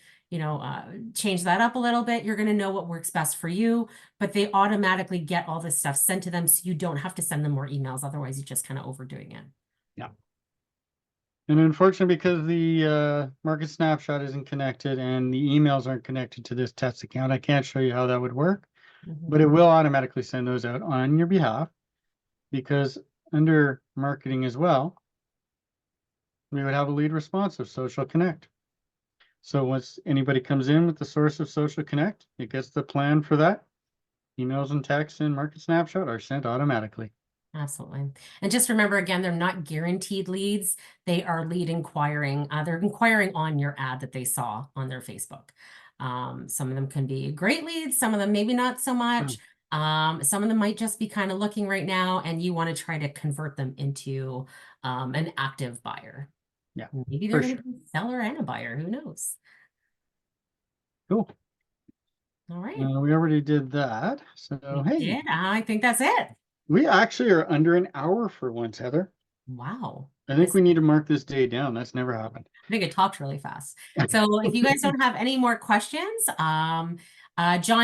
Speaker 2: change that up a little bit. You're going to know what works best for you, but they automatically get all this stuff sent to them, so you don't have to send them more emails. Otherwise, you're just kind of overdoing it.
Speaker 1: Yeah. And unfortunately, because the market snapshot isn't connected and the emails aren't connected to this test account, I can't show you how that would work, but it will automatically send those out on your behalf, because under marketing as well, we would have a lead response of Social Connect. So once anybody comes in with the source of Social Connect, it gets the plan for that. Emails and texts and market snapshot are sent automatically.
Speaker 2: Absolutely. And just remember, again, they're not guaranteed leads. They are lead inquiring. They're inquiring on your ad that they saw on their Facebook. Some of them can be great leads, some of them maybe not so much. Some of them might just be kind of looking right now, and you want to try to convert them into an active buyer.
Speaker 1: Yeah,
Speaker 2: Maybe they're going to be a seller and a buyer. Who knows?
Speaker 1: Cool.
Speaker 2: All right.
Speaker 1: We already did that. So,
Speaker 2: We
Speaker 1: hey,
Speaker 2: did. I think that's it.
Speaker 1: we actually are under an hour for once, Heather.
Speaker 2: Wow.
Speaker 1: I think we need to mark this day down. That's never happened.
Speaker 2: I think it talked really fast. So if you guys don't have any more questions, John,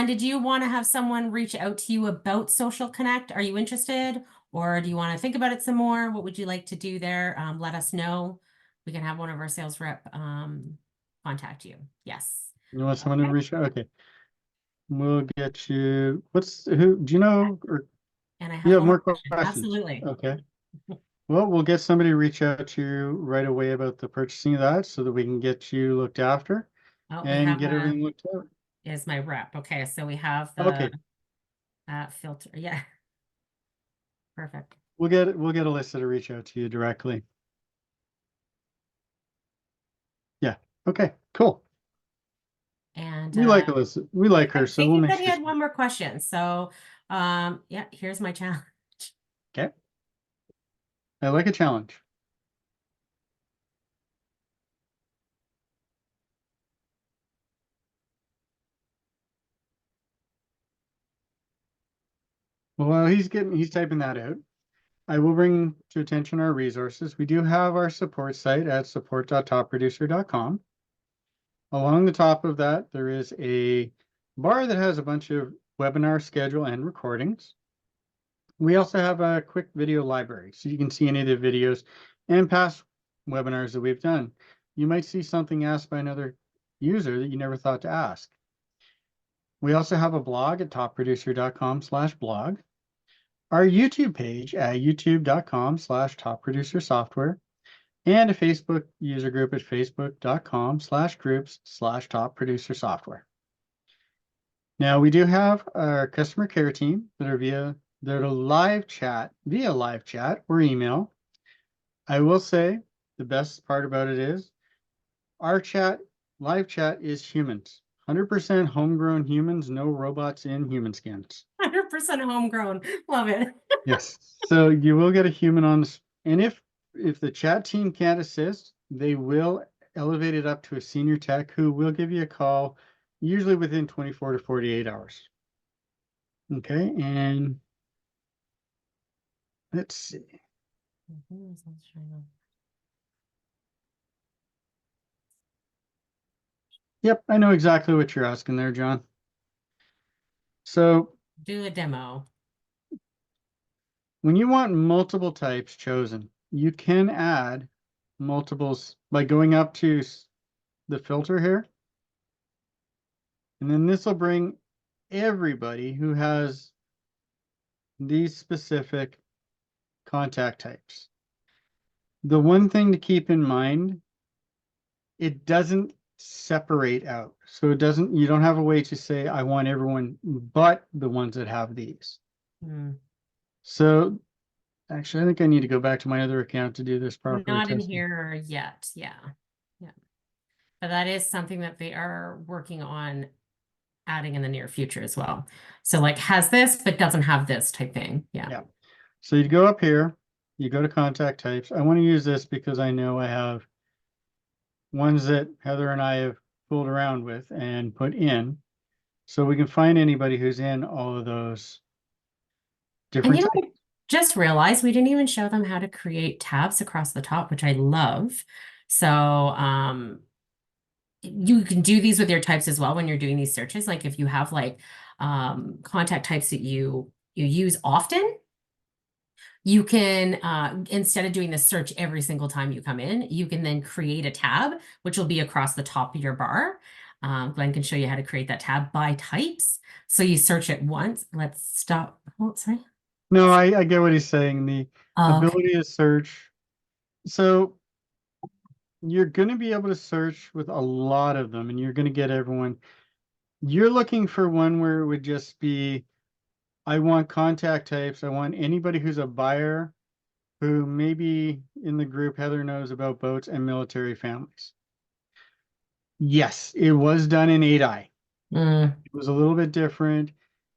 Speaker 2: did you want to have someone reach out to you about Social Connect? Are you interested, or do you want to think about it some more? What would you like to do there? Let us know. We can have one of our sales rep contact you. Yes.
Speaker 1: You want someone to reach out? Okay. We'll get you. Who do you know? Or
Speaker 2: And I
Speaker 1: you
Speaker 2: have
Speaker 1: have
Speaker 2: one
Speaker 1: more
Speaker 2: more question.
Speaker 1: questions?
Speaker 2: Absolutely.
Speaker 1: Okay. Well, we'll get somebody to reach out to you right away about the purchasing of that so that we can get you looked after
Speaker 2: Oh, we
Speaker 1: and
Speaker 2: have
Speaker 1: get everything looked out.
Speaker 2: is my rep. Okay, so we have the
Speaker 1: Okay.
Speaker 2: filter. Yeah. Perfect.
Speaker 1: We'll get Alyssa to reach out to you directly. Yeah. Okay, cool.
Speaker 2: And
Speaker 1: We like Alyssa. We like her, so we'll
Speaker 2: Jakey
Speaker 1: make
Speaker 2: said he
Speaker 1: sure.
Speaker 2: had one more question. So yeah, here's my challenge.
Speaker 1: Okay. I like a challenge. Well, while he's typing that out, I will bring to attention our resources. We do have our support site at support.topproducer.com. Along the top of that, there is a bar that has a bunch of webinar schedule and recordings. We also have a quick video library, so you can see any of the videos and past webinars that we've done. You might see something asked by another user that you never thought to ask. We also have a blog at topproducer.com/blog, our YouTube page at youtube.com/topproducersoftware, and a Facebook user group at facebook.com/groups/topproducersoftware. Now we do have our customer care team that are via live chat or email. I will say the best part about it is our live chat is humans, 100% homegrown humans, no robots in human skins.
Speaker 2: 100% homegrown. Love it.
Speaker 1: Yes. So you will get a human on this. And if the chat team can't assist, they will elevate it up to a senior tech who will give you a call, usually within 24 to 48 hours. Okay, and let's see. Yep, I know exactly what you're asking there, John. So
Speaker 2: Do a demo.
Speaker 1: when you want multiple types chosen, you can add multiples by going up to the filter here. And then this will bring everybody who has these specific contact types. The one thing to keep in mind, it doesn't separate out. So you don't have a way to say, I want everyone but the ones that have these. So actually, I think I need to go back to my other account to do this properly.
Speaker 2: Not in here yet. Yeah. Yeah. But that is something that they are working on adding in the near future as well. So like has this, but doesn't have this type thing. Yeah.
Speaker 1: Yeah. So you go up here, you go to contact types. I want to use this because I know I have ones that Heather and I have fooled around with and put in. So we can find anybody who's in all of those
Speaker 2: And
Speaker 1: different
Speaker 2: you know,
Speaker 1: types.
Speaker 2: I just realized we didn't even show them how to create tabs across the top, which I love. So you can do these with your types as well when you're doing these searches. Like if you have like contact types that you use often, you can instead of doing the search every single time you come in, you can then create a tab, which will be across the top of your bar. Glenn can show you how to create that tab by types. So you search it once. Let's stop. Oh, sorry.
Speaker 1: No, I get what he's saying. The
Speaker 2: Oh, okay.
Speaker 1: ability to search. So you're going to be able to search with a lot of them and you're going to get everyone. You're looking for one where it would just be, I want contact types. I want anybody who's a buyer who maybe in the group Heather knows about boats and military families. Yes, it was done in 8i. It was a little bit different.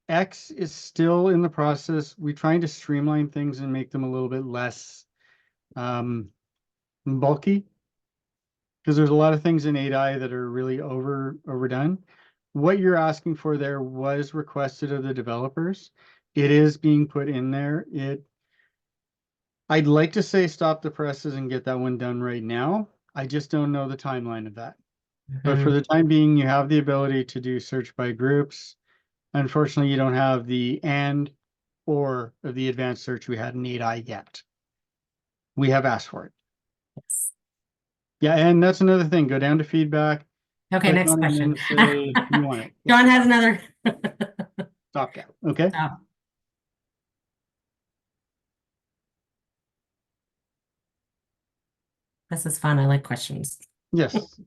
Speaker 1: X is still in the process. We're trying to streamline things and make them a little bit less bulky because there's a lot of things in 8i that are really overdone. What you're asking for there was requested of the developers. It is being put in there. I'd like to say stop the presses and get that one done right now. I just don't know the timeline of that. But for the time being, you have the ability to do search by groups. Unfortunately, you don't have the and or the advanced search we had in 8i yet. We have asked for it.
Speaker 2: Yes.
Speaker 1: Yeah, and that's another thing. Go down to feedback.
Speaker 2: Okay,
Speaker 1: Click
Speaker 2: next
Speaker 1: on it and
Speaker 2: question.
Speaker 1: then say you want it.
Speaker 2: John has another.
Speaker 1: Stopgap. Okay.
Speaker 2: Stop. This is fun. I like questions.
Speaker 1: Yes.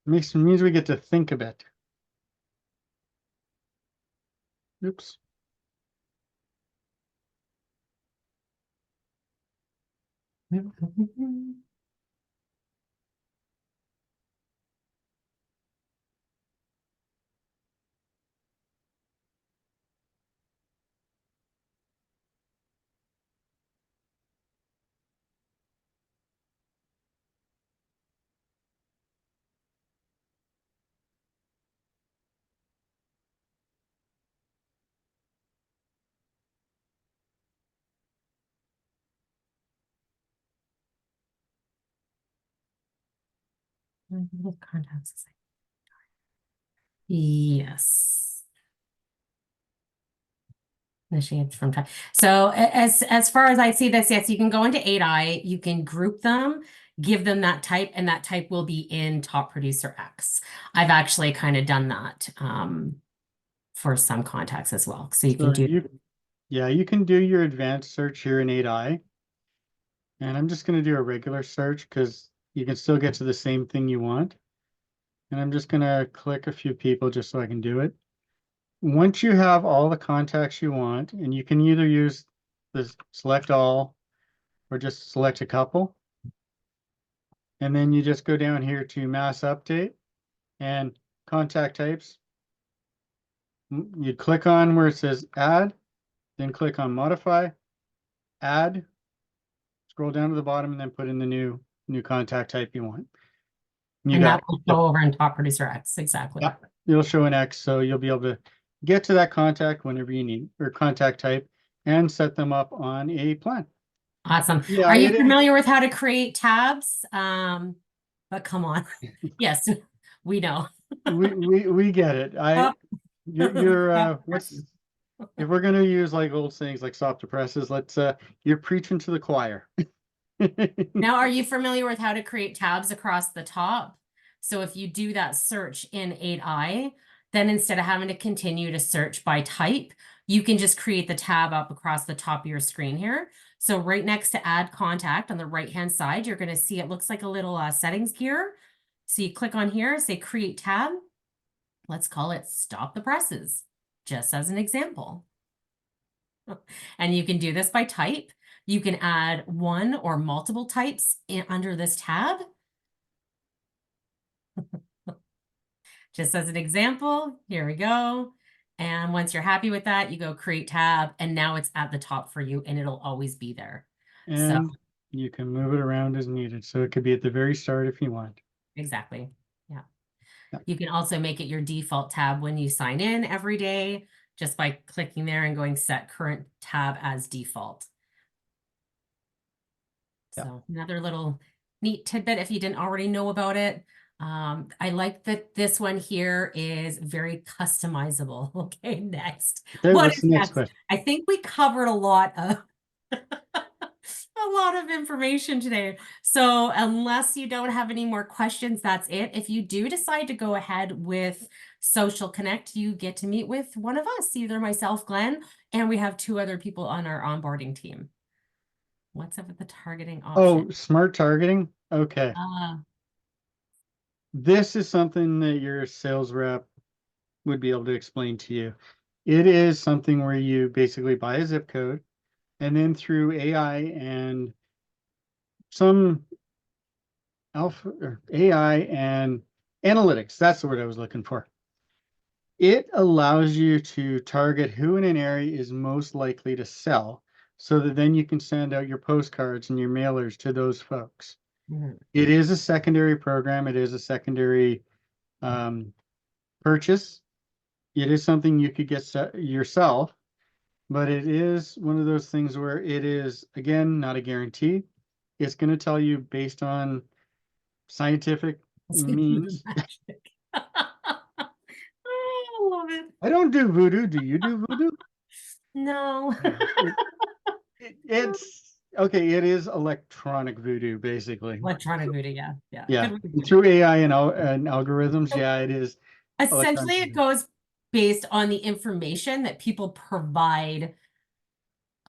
Speaker 1: Means we get to think a bit. Oops.
Speaker 2: Contacts. Yes. Initiate from time. So as far as I see this, yes, you can go into 8i, you can group them, give them that type, and that type will be in Top Producer X. I've actually kind of done that for some contacts as well. So you can do
Speaker 1: yeah, you can do your advanced search here in 8i. And I'm just going to do a regular search because you can still get to the same thing you want. And I'm just going to click a few people just so I can do it. Once you have all the contacts you want, and you can either use the select all or just select a couple. And then you just go down here to mass update and contact types. You click on where it says add, then click on modify, add, scroll down to the bottom, and then put in the new contact type you want. You
Speaker 2: and
Speaker 1: got
Speaker 2: that will go over in Top Producer X. Exactly.
Speaker 1: Yeah, it'll show an X, so you'll be able to get to that contact whenever you need, or contact type, and set them up on a plan.
Speaker 2: Awesome.
Speaker 1: Yeah,
Speaker 2: Are you
Speaker 1: it is.
Speaker 2: familiar with how to create tabs? But come on. Yes, we know.
Speaker 1: We get it. You're what's if we're gonna use like old sayings like soft presses, let's you're preaching to the choir.
Speaker 2: Now, are you familiar with how to create tabs across the top? So if you do that search in 8i, then instead of having to continue to search by type, you can just create the tab up across the top of your screen here. So right next to add contact on the right-hand side, you're going to see it looks like a little settings gear. So you click on here, say create tab. Let's call it stop the presses, just as an example. And you can do this by type. You can add one or multiple types under this tab. Just as an example, here we go. And once you're happy with that, you go create tab, and now it's at the top for you, and it'll always be there.
Speaker 1: And you can move it around as needed. So it could be at the very start if you want.
Speaker 2: Exactly. Yeah. You can also make it your default tab when you sign in every day, just by clicking there and going set current tab as default. So another little neat tidbit if you didn't already know about it. I like that this one here is very customizable. Okay, next.
Speaker 1: Okay,
Speaker 2: What
Speaker 1: what's
Speaker 2: is
Speaker 1: the next
Speaker 2: next?
Speaker 1: question?
Speaker 2: I think we covered a lot of a lot of information today. So unless you don't have any more questions, that's it. If you do decide to go ahead with Social Connect, you get to meet with one of us, either myself, Glenn, and we have two other people on our onboarding team. What's up with the targeting option?
Speaker 1: Oh, smart targeting. Okay. This is something that your sales rep would be able to explain to you. It is something where you basically buy a zip code, and then through AI and some alpha or AI and analytics, that's the word I was looking for. It allows you to target who in an area is most likely to sell, so that then you can send out your postcards and your mailers to those folks. It is a secondary program. It is a secondary purchase. It is something you could get yourself, but it is one of those things where it is, again, not a guarantee. It's going to tell you based on scientific means.
Speaker 2: I love it.
Speaker 1: I don't do voodoo. Do you do voodoo?
Speaker 2: No.
Speaker 1: It's okay. It is electronic voodoo, basically.
Speaker 2: Electronic voodoo, yeah.
Speaker 1: Yeah,
Speaker 2: Good way to put it.
Speaker 1: through AI and algorithms. Yeah, it is electronic
Speaker 2: Essentially, it
Speaker 1: voodoo.
Speaker 2: goes based on the information that people provide.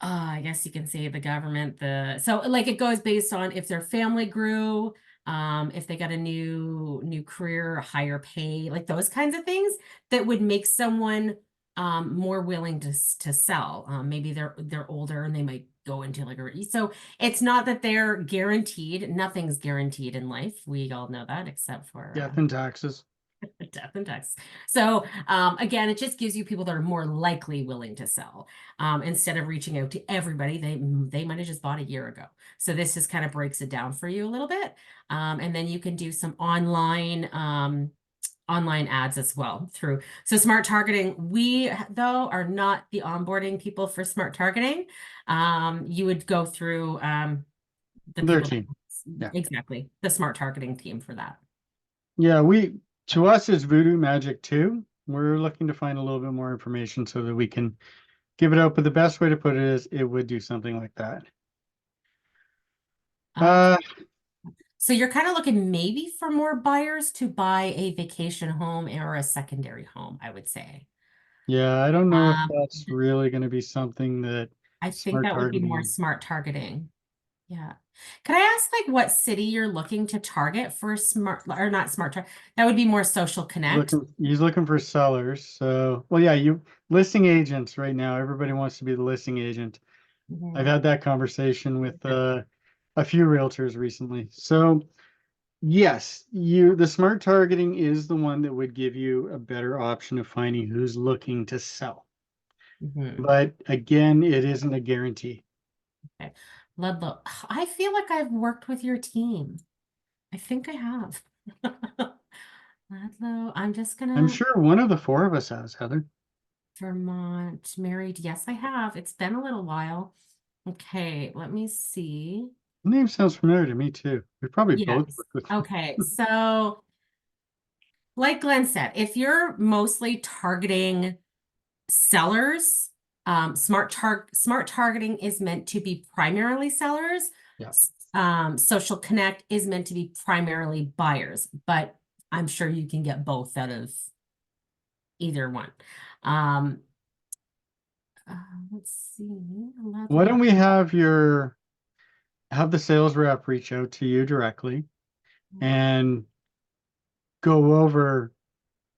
Speaker 2: I guess you can say the government, so like it goes based on if their family grew, if they got a new career, higher pay, like those kinds of things that would make someone more willing to sell. Maybe they're older and they might go into like so it's not that they're guaranteed. Nothing's guaranteed in life. We all know that except for
Speaker 1: Death and taxes.
Speaker 2: death and tax. So again, it just gives you people that are more likely willing to sell. Instead of reaching out to everybody, they might have just bought a year ago. So this just kind of breaks it down for you a little bit. And then you can do some online ads as well through. So smart targeting, we though are not the onboarding people for smart targeting. You would go through the
Speaker 1: Their
Speaker 2: people,
Speaker 1: team. Yeah.
Speaker 2: exactly, the smart targeting team for that.
Speaker 1: Yeah, to us it's voodoo magic too. We're looking to find a little bit more information so that we can give it out. But the best way to put it is it would do something like that.
Speaker 2: Okay.
Speaker 1: Uh,
Speaker 2: So you're kind of looking maybe for more buyers to buy a vacation home or a secondary home, I would say.
Speaker 1: yeah, I don't know if
Speaker 2: Um,
Speaker 1: that's really going to be something that
Speaker 2: I think
Speaker 1: smart
Speaker 2: that would be more
Speaker 1: targeting
Speaker 2: smart targeting. Yeah. Could I ask like what city you're looking to target for smart or not smart target? That would be more social connect.
Speaker 1: he's looking for sellers. So, well, yeah, you listing agents right now. Everybody wants to be the listing agent. I've
Speaker 2: Mhm.
Speaker 1: had that conversation with a few realtors recently. So, yes, the smart targeting is the one that would give you a better option of finding who's looking to sell.
Speaker 2: Mhm.
Speaker 1: But again, it isn't a guarantee.
Speaker 2: Okay. Ludlow, I feel like I've worked with your team. I think I have. Ludlow, I'm just
Speaker 1: I'm
Speaker 2: gonna
Speaker 1: sure one of the four of us has, Heather.
Speaker 2: Vermont married. Yes, I have. It's been a little while. Okay, let me see.
Speaker 1: The name sounds familiar to me too. We probably both
Speaker 2: Yes.
Speaker 1: worked with.
Speaker 2: Okay, so like Glenn said, if you're mostly targeting sellers, smart targeting is meant to be primarily sellers.
Speaker 1: Yeah.
Speaker 2: Social connect is meant to be primarily buyers, but I'm sure you can get both out of either one. Um, uh, let's see.
Speaker 1: Why
Speaker 2: Ludlow.
Speaker 1: don't we have the sales rep reach out to you directly and go over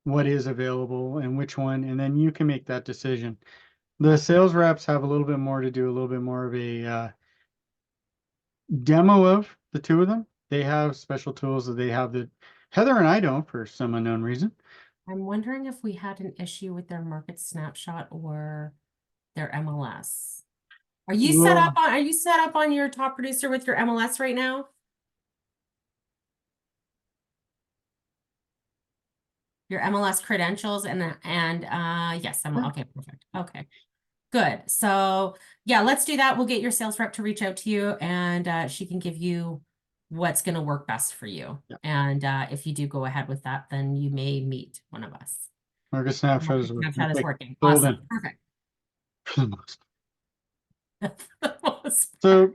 Speaker 1: what is available and which one, and then you can make that decision. The sales reps have a little bit more to do, a little bit more of a demo of the two of them. They have special tools that they have that Heather and I don't for some unknown reason.
Speaker 2: I'm wondering if we had an issue with their market snapshot or their MLS.
Speaker 1: Well,
Speaker 2: Are you set up on your top producer with your MLS right now? Your MLS credentials and yes, I'm
Speaker 1: yeah,
Speaker 2: okay, perfect. Okay. Good. So yeah, let's do that. We'll get your sales rep to reach out to you and she can give you what's going to work best for you.
Speaker 1: yeah.
Speaker 2: And if you do go ahead with that, then you may meet one of us.
Speaker 1: Market snapshot is working.
Speaker 2: Snapchat is
Speaker 1: Okay,
Speaker 2: working.
Speaker 1: sold
Speaker 2: Awesome.
Speaker 1: in
Speaker 2: Perfect.
Speaker 1: for the most.
Speaker 2: That's the most
Speaker 1: So,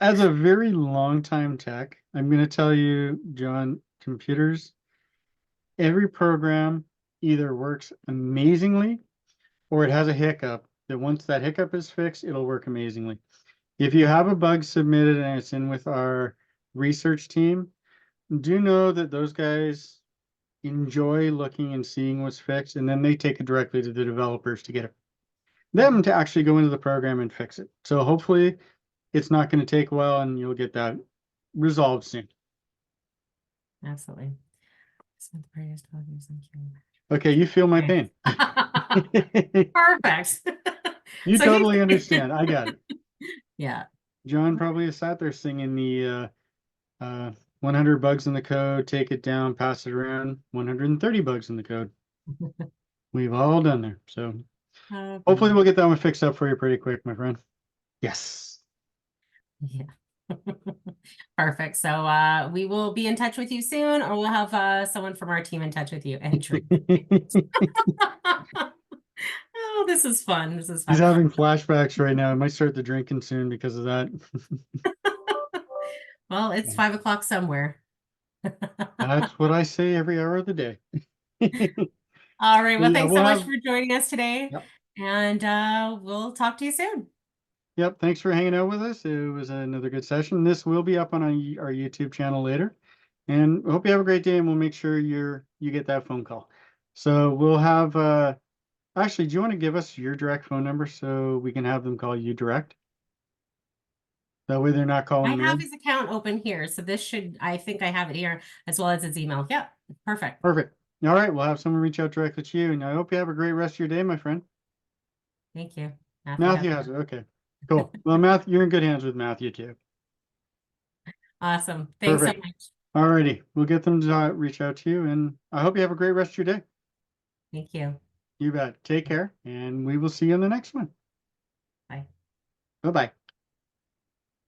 Speaker 1: as a very long time tech, I'm going to tell you, John, computers, every program either works amazingly or it has a hiccup that once that hiccup is fixed, it'll work amazingly. If you have a bug submitted and it's in with our research team, do know that those guys enjoy looking and seeing what's fixed, and then they take it directly to the developers to get them to actually go into the program and fix it. So hopefully it's not going to take a while and you'll get that resolved soon.
Speaker 2: Absolutely. Spent the previous 12 years in QA.
Speaker 1: Okay, you feel my
Speaker 2: Okay.
Speaker 1: pain.
Speaker 2: Perfect.
Speaker 1: You
Speaker 2: So he's
Speaker 1: totally understand. I got it.
Speaker 2: yeah.
Speaker 1: John probably has sat there singing the 100 bugs in the code, take it down, pass it around, 130 bugs in the code. We've all done there. So
Speaker 2: Oh
Speaker 1: hopefully
Speaker 2: goodness.
Speaker 1: we'll get that one fixed up for you pretty quick, my friend. Yes.
Speaker 2: Yeah. Perfect. So we will be in touch with you soon, or we'll have someone from our team in touch with you and treat. Oh, this is fun. This is
Speaker 1: He's
Speaker 2: fun.
Speaker 1: having flashbacks right now. I might start the drinking soon because of that.
Speaker 2: Well, it's 5 o'clock somewhere.
Speaker 1: That's what I say every hour of the day.
Speaker 2: All right. Well,
Speaker 1: Yeah,
Speaker 2: thanks
Speaker 1: we'll
Speaker 2: so much
Speaker 1: have.
Speaker 2: for joining us today.
Speaker 1: Yep.
Speaker 2: And we'll talk to you soon.
Speaker 1: Yep. Thanks for hanging out with us. It was another good session. This will be up on our YouTube channel later. And I hope you have a great day and we'll make sure you get that phone call. So we'll have actually, do you want to give us your direct phone number so we can have them call you direct? That way they're not
Speaker 2: I
Speaker 1: calling
Speaker 2: have
Speaker 1: me.
Speaker 2: his account open here. So I think I have it here as well as his email. Yep. Perfect.
Speaker 1: Perfect. All right, we'll have someone reach out directly to you. And I hope you have a great rest of your day, my friend.
Speaker 2: Thank you. Matthew has
Speaker 1: Matthew has it. Okay. Cool. Well, Matthew, you're in good hands with Matthew too.
Speaker 2: awesome. Thanks so
Speaker 1: Perfect.
Speaker 2: much.
Speaker 1: All righty. We'll get them to reach out to you. And I hope you have a great rest of your day.
Speaker 2: Thank you.
Speaker 1: You bet. Take care. And we will see you in the next one.
Speaker 2: Bye.
Speaker 1: Bye bye.